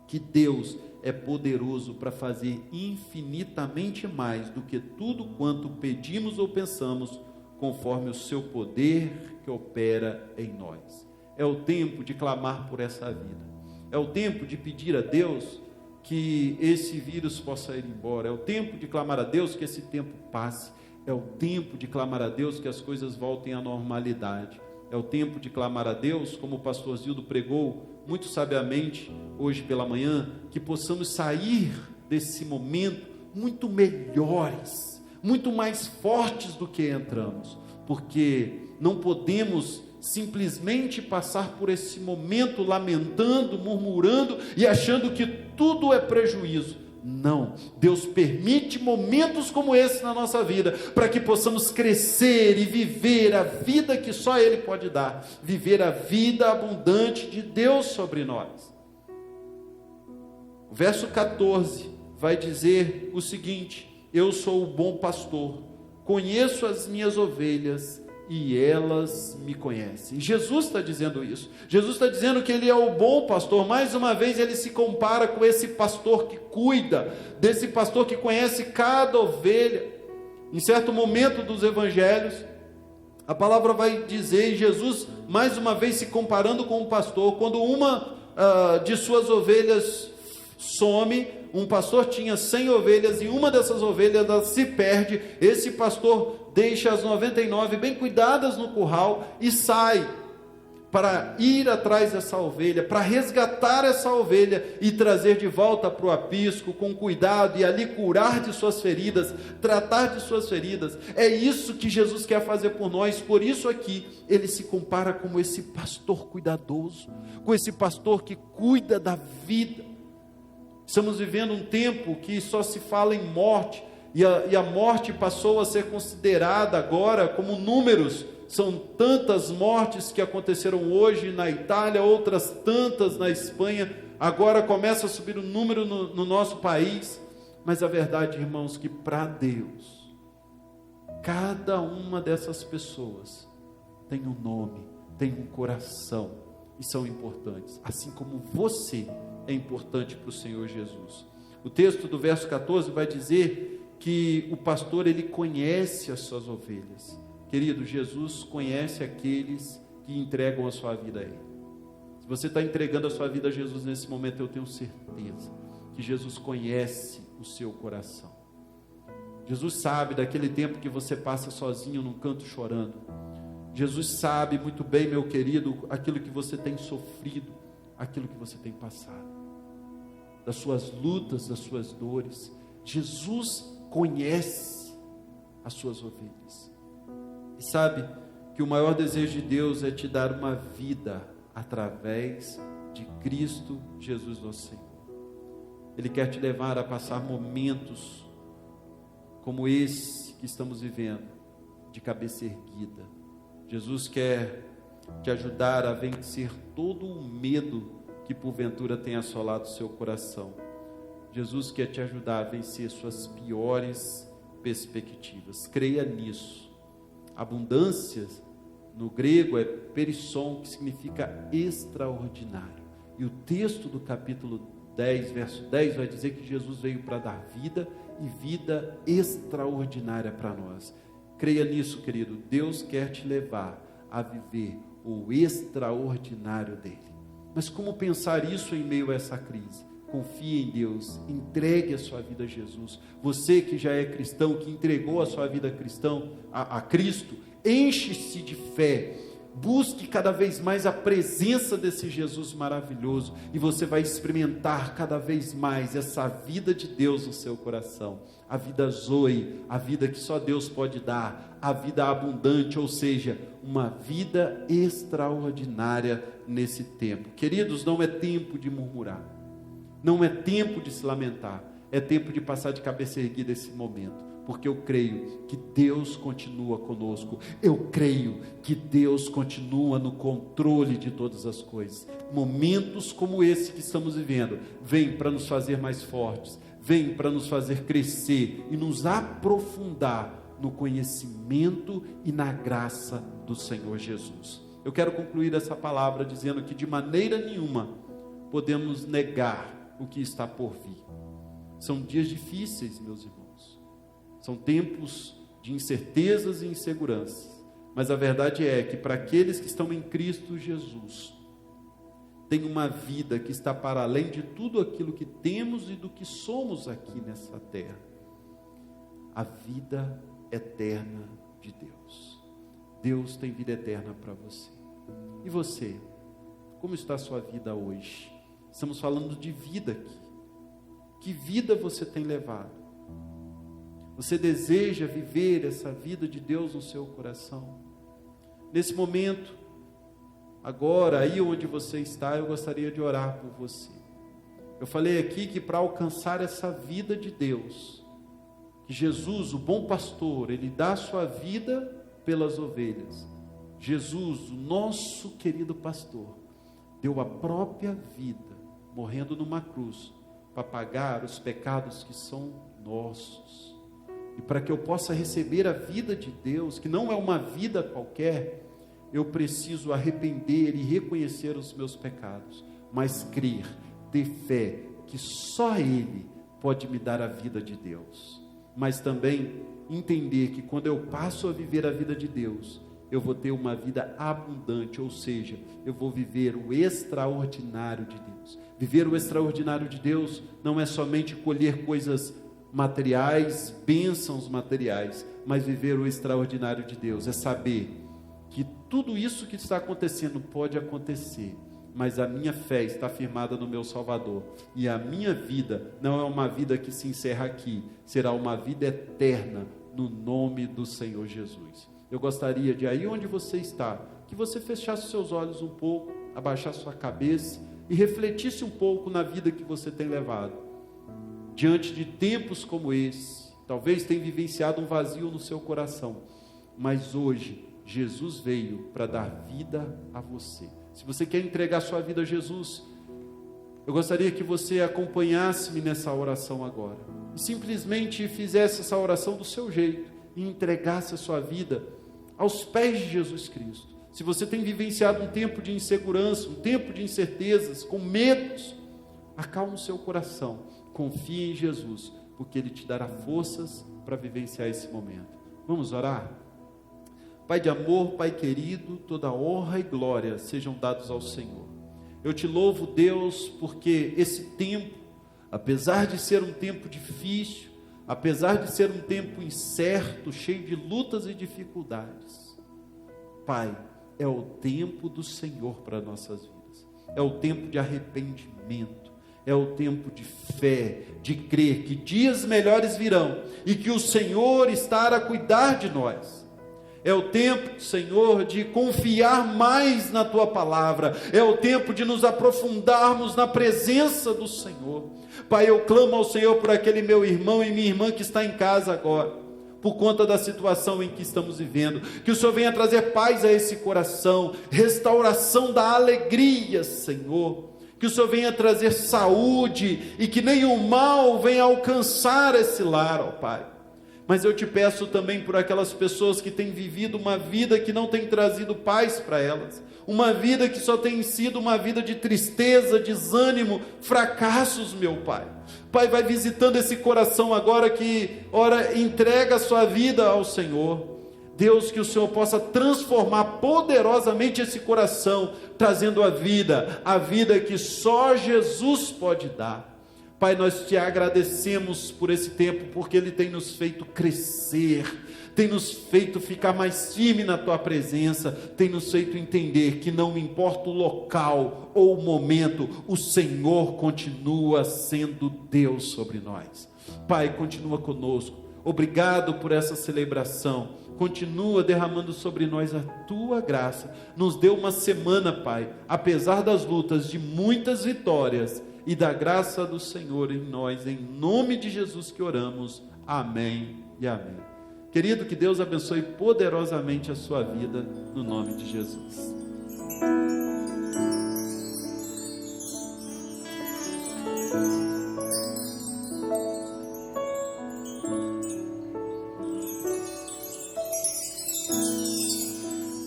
que Deus é poderoso para fazer infinitamente mais do que tudo quanto pedimos ou pensamos, conforme o seu poder que opera em nós. É o tempo de clamar por essa vida. É o tempo de pedir a Deus que esse vírus possa ir embora. É o tempo de clamar a Deus que esse tempo passe. É o tempo de clamar a Deus que as coisas voltem à normalidade. É o tempo de clamar a Deus, como o pastor Zildo pregou muito sabiamente hoje pela manhã, que possamos sair desse momento muito melhores, muito mais fortes do que entramos, porque não podemos simplesmente passar por esse momento lamentando, murmurando e achando que tudo é prejuízo. Não, Deus permite momentos como esse na nossa vida, para que possamos crescer e viver a vida que só Ele pode dar, viver a vida abundante de Deus sobre nós. O verso 14 vai dizer o seguinte: eu sou o bom pastor, conheço as minhas ovelhas e elas me conhecem. Jesus está dizendo isso. Jesus está dizendo que Ele é o bom pastor. Mais uma vez Ele se compara com esse pastor que cuida, desse pastor que conhece cada ovelha. Em certo momento dos evangelhos, a palavra vai dizer, e Jesus mais uma vez se comparando com o pastor, quando uma de suas ovelhas some, um pastor tinha 100 ovelhas e uma dessas ovelhas ela se perde, esse pastor deixa as 99 bem cuidadas no curral e sai para ir atrás dessa ovelha, para resgatar essa ovelha e trazer de volta para o aprisco com cuidado e ali curar de suas feridas, tratar de suas feridas. É isso que Jesus quer fazer por nós. Por isso aqui Ele se compara como esse pastor cuidadoso, com esse pastor que cuida da vida. Estamos vivendo um tempo que só se fala em morte, e a morte passou a ser considerada agora como números. São tantas mortes que aconteceram hoje na Itália, outras tantas na Espanha, agora começa a subir o número no nosso país. Mas a verdade, irmãos, que para Deus, cada uma dessas pessoas tem um nome, tem um coração, e são importantes, assim como você é importante para o Senhor Jesus. O texto do verso 14 vai dizer que o pastor, ele conhece as suas ovelhas. Querido, Jesus conhece aqueles que entregam a sua vida a Ele. Se você está entregando a sua vida a Jesus nesse momento, eu tenho certeza que Jesus conhece o seu coração. Jesus sabe daquele tempo que você passa sozinho num canto chorando. Jesus sabe muito bem, meu querido, aquilo que você tem sofrido, aquilo que você tem passado, das suas lutas, das suas dores. Jesus conhece as suas ovelhas. E sabe que o maior desejo de Deus é te dar uma vida através de Cristo Jesus nosso Senhor. Ele quer te levar a passar momentos como esse que estamos vivendo, de cabeça erguida. Jesus quer te ajudar a vencer todo o medo que porventura tem assolado o seu coração. Jesus quer te ajudar a vencer suas piores perspectivas. Creia nisso. Abundância no grego é perisson, que significa extraordinário. E o texto do capítulo 10, verso 10 vai dizer que Jesus veio para dar vida e vida extraordinária para nós. Creia nisso, querido. Deus quer te levar a viver o extraordinário dele. Mas como pensar isso em meio a essa crise? Confie em Deus, entregue a sua vida a Jesus. Você que já é cristão, que entregou a sua vida a Cristo, enche-se de fé, busque cada vez mais a presença desse Jesus maravilhoso, e você vai experimentar cada vez mais essa vida de Deus no seu coração, a vida Zoe, a vida que só Deus pode dar, a vida abundante, ou seja, uma vida extraordinária nesse tempo. Queridos, não é tempo de murmurar, não é tempo de se lamentar, é tempo de passar de cabeça erguida esse momento, porque eu creio que Deus continua conosco, eu creio que Deus continua no controle de todas as coisas. Momentos como esse que estamos vivendo, vêm para nos fazer mais fortes, vêm para nos fazer crescer e nos aprofundar no conhecimento e na graça do Senhor Jesus. Eu quero concluir essa palavra dizendo que de maneira nenhuma podemos negar o que está por vir. São dias difíceis, meus irmãos. São tempos de incertezas e inseguranças. Mas a verdade é que para aqueles que estão em Cristo Jesus, tem uma vida que está para além de tudo aquilo que temos e do que somos aqui nessa terra. A vida eterna de Deus. Deus tem vida eterna para você. E você? Como está a sua vida hoje? Estamos falando de vida aqui. Que vida você tem levado? Você deseja viver essa vida de Deus no seu coração? Nesse momento, agora, aí onde você está, eu gostaria de orar por você. Eu falei aqui que para alcançar essa vida de Deus, que Jesus, o bom pastor, ele dá a sua vida pelas ovelhas. Jesus, o nosso querido pastor, deu a própria vida, morrendo numa cruz, para pagar os pecados que são nossos. E para que eu possa receber a vida de Deus, que não é uma vida qualquer, eu preciso arrepender e reconhecer os meus pecados, mas crer, ter fé, que só Ele pode me dar a vida de Deus. Mas também entender que quando eu passo a viver a vida de Deus, eu vou ter uma vida abundante, ou seja, eu vou viver o extraordinário de Deus. Viver o extraordinário de Deus não é somente colher coisas materiais, bênçãos materiais, mas viver o extraordinário de Deus é saber que tudo isso que está acontecendo pode acontecer, mas a minha fé está firmada no meu Salvador, e a minha vida não é uma vida que se encerra aqui, será uma vida eterna no nome do Senhor Jesus. Eu gostaria de, aí onde você está, que você fechasse os seus olhos um pouco, abaixasse sua cabeça e refletisse um pouco na vida que você tem levado. Diante de tempos como esse, talvez tenha vivenciado um vazio no seu coração, mas hoje Jesus veio para dar vida a você. Se você quer entregar sua vida a Jesus, eu gostaria que você acompanhasse-me nessa oração agora, e simplesmente fizesse essa oração do seu jeito, e entregasse a sua vida aos pés de Jesus Cristo. Se você tem vivenciado um tempo de insegurança, um tempo de incertezas, com medos, acalme o seu coração, confie em Jesus, porque Ele te dará forças para vivenciar esse momento. Vamos orar? Pai de amor, Pai querido, toda honra e glória sejam dados ao Senhor. Eu te louvo, Deus, porque esse tempo, apesar de ser um tempo difícil, apesar de ser um tempo incerto, cheio de lutas e dificuldades, Pai, é o tempo do Senhor para nossas vidas, é o tempo de arrependimento, é o tempo de fé, de crer que dias melhores virão, e que o Senhor está a cuidar de nós. É o tempo, Senhor, de confiar mais na Tua palavra, é o tempo de nos aprofundarmos na presença do Senhor. Pai, eu clamo ao Senhor por aquele meu irmão e minha irmã que está em casa agora, por conta da situação em que estamos vivendo, que o Senhor venha trazer paz a esse coração, restauração da alegria, Senhor, que o Senhor venha trazer saúde, e que nenhum mal venha alcançar esse lar, ó Pai. Mas eu te peço também por aquelas pessoas que têm vivido uma vida que não tem trazido paz para elas, uma vida que só tem sido uma vida de tristeza, desânimo, fracassos, meu Pai. Pai, vai visitando esse coração agora que, ora, entrega a sua vida ao Senhor. Deus, que o Senhor possa transformar poderosamente esse coração, trazendo a vida que só Jesus pode dar. Pai, nós te agradecemos por esse tempo, porque Ele tem nos feito crescer, tem nos feito ficar mais firme na Tua presença, tem nos feito entender que não importa o local ou o momento, o Senhor continua sendo Deus sobre nós. Pai, continua conosco, obrigado por essa celebração, continua derramando sobre nós a Tua graça, nos dê uma semana, Pai, apesar das lutas, de muitas vitórias, e da graça do Senhor em nós, em nome de Jesus que oramos, amém e amém. Querido, que Deus abençoe poderosamente a sua vida, no nome de Jesus.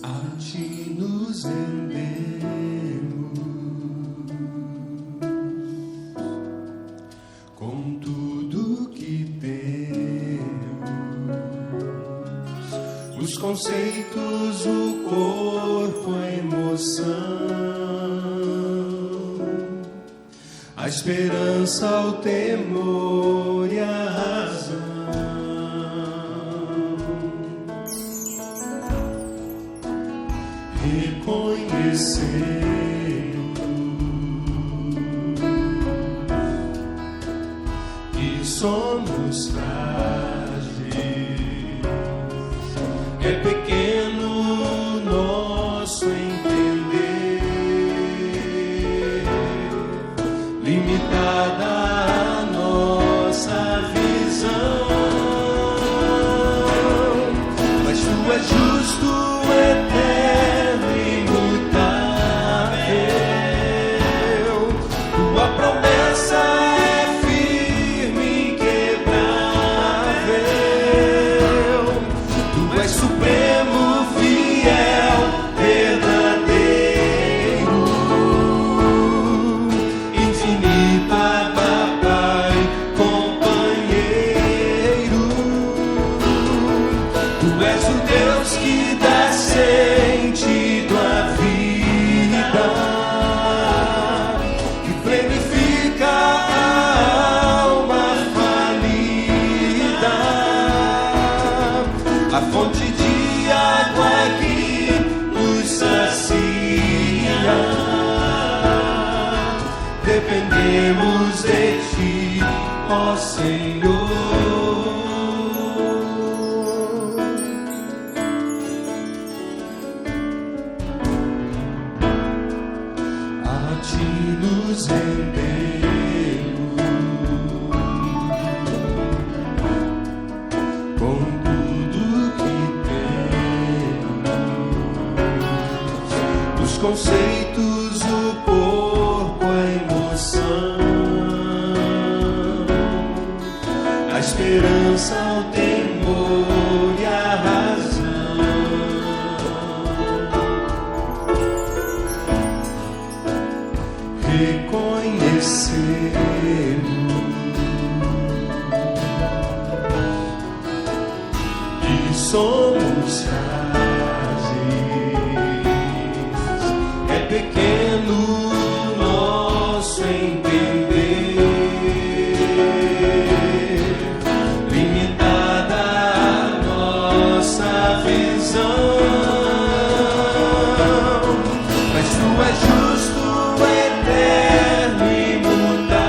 A ti nos rendemos, com tudo que temos, os conceitos, o corpo, a emoção, esperança, o temor e a razão. Reconhecendo que somos frágeis, é pequeno nosso entender, limitada a nossa visão, mas tu és justo, eterno e imutável. Tua promessa é firme, inquebrável. Tu és supremo, fiel, verdadeiro, infinito, Abba, Pai, companheiro. Tu és o Deus que dá sentido à vida, que plenifica a alma falida, a fonte de água que nos sacia. Dependemos de ti, ó Senhor. A ti nos rendemos com tudo que temos, dos conceitos, o corpo, a emoção, a esperança, o temor e a razão. Reconhecemos que somos frágeis, é pequeno nosso entender, limitada a nossa visão, mas tu és justo, eterno e imutável.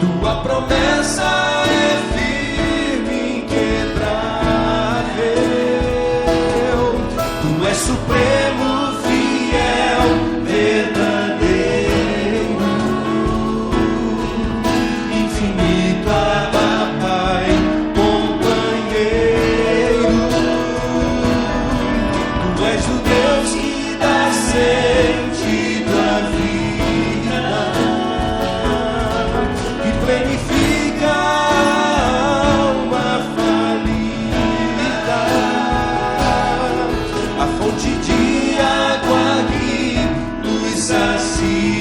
Tua promessa é firme, inquebrável. Tu és supremo, fiel, verdadeiro, infinito, Abba, Pai, companheiro. Tu és o Deus que dá sentido à vida, que plenifica a alma falida, a fonte de água que nos sacia.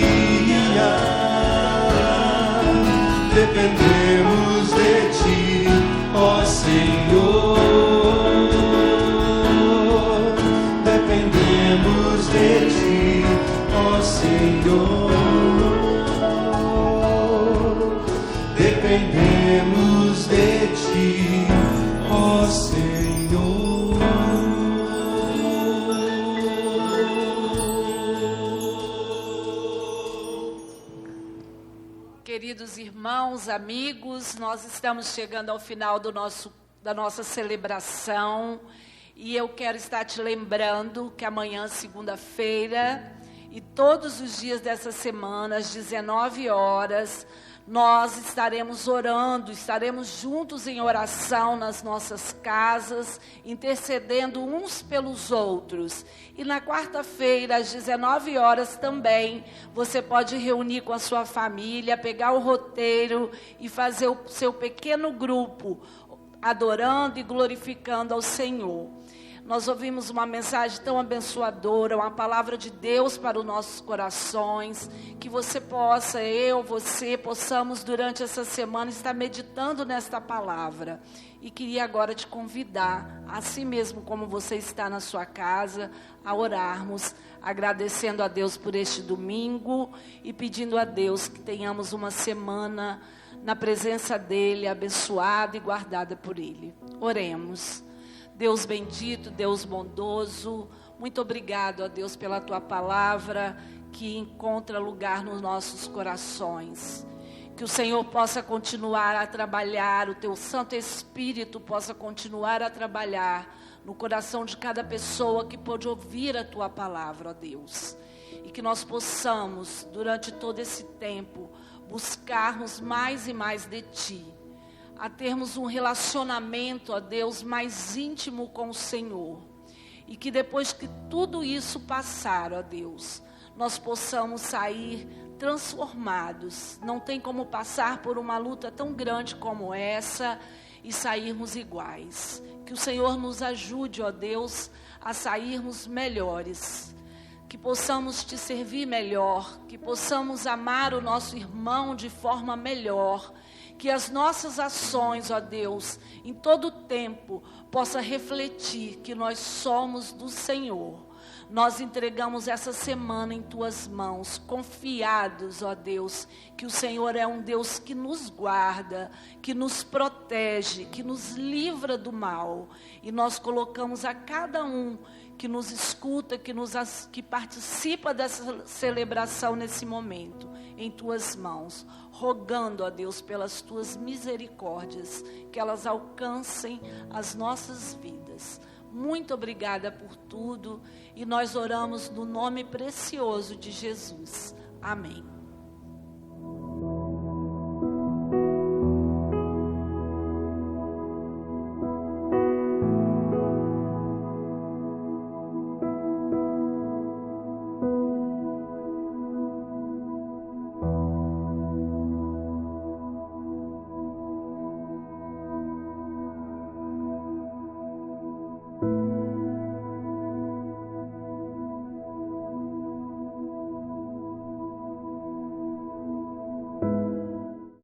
Dependemos de ti, ó Senhor. Dependemos de ti, ó Senhor. Dependemos de ti, ó Senhor. Queridos irmãos, amigos, nós estamos chegando ao final da nossa celebração e eu quero estar te lembrando que amanhã, segunda-feira, e todos os dias dessa semana, às 19 horas, nós estaremos orando, estaremos juntos em oração nas nossas casas, intercedendo uns pelos outros. E na quarta-feira, às 19 horas também, você pode reunir com a sua família, pegar o roteiro e fazer o seu pequeno grupo, adorando e glorificando ao Senhor. Nós ouvimos uma mensagem tão abençoadora, uma palavra de Deus para os nossos corações, que você possa, você, possamos durante essa semana estar meditando nesta palavra. E queria agora te convidar, assim mesmo como você está na sua casa, a orarmos, agradecendo a Deus por este domingo e pedindo a Deus que tenhamos uma semana na presença dEle, abençoada e guardada por Ele. Oremos. Deus bendito, Deus bondoso, muito obrigado a Deus pela Tua palavra que encontra lugar nos nossos corações. Que o Senhor possa continuar a trabalhar, o Teu Santo Espírito possa continuar a trabalhar no coração de cada pessoa que pôde ouvir a Tua palavra, ó Deus. E que nós possamos, durante todo esse tempo, buscarmos mais e mais de Ti. A termos um relacionamento, ó Deus, mais íntimo com o Senhor. E que depois que tudo isso passar, ó Deus, nós possamos sair transformados. Não tem como passar por uma luta tão grande como essa e sairmos iguais. Que o Senhor nos ajude, ó Deus, a sairmos melhores. Que possamos Te servir melhor, que possamos amar o nosso irmão de forma melhor. Que as nossas ações, ó Deus, em todo o tempo, possa refletir que nós somos do Senhor. Nós entregamos essa semana em Tuas mãos, confiados, ó Deus, que o Senhor é um Deus que nos guarda, que nos protege, que nos livra do mal. E nós colocamos a cada um que nos escuta, que participa dessa celebração nesse momento, em Tuas mãos, rogando a Deus pelas Tuas misericórdias, que elas alcancem as nossas vidas. Muito obrigada por tudo, e nós oramos no nome precioso de Jesus. Amém.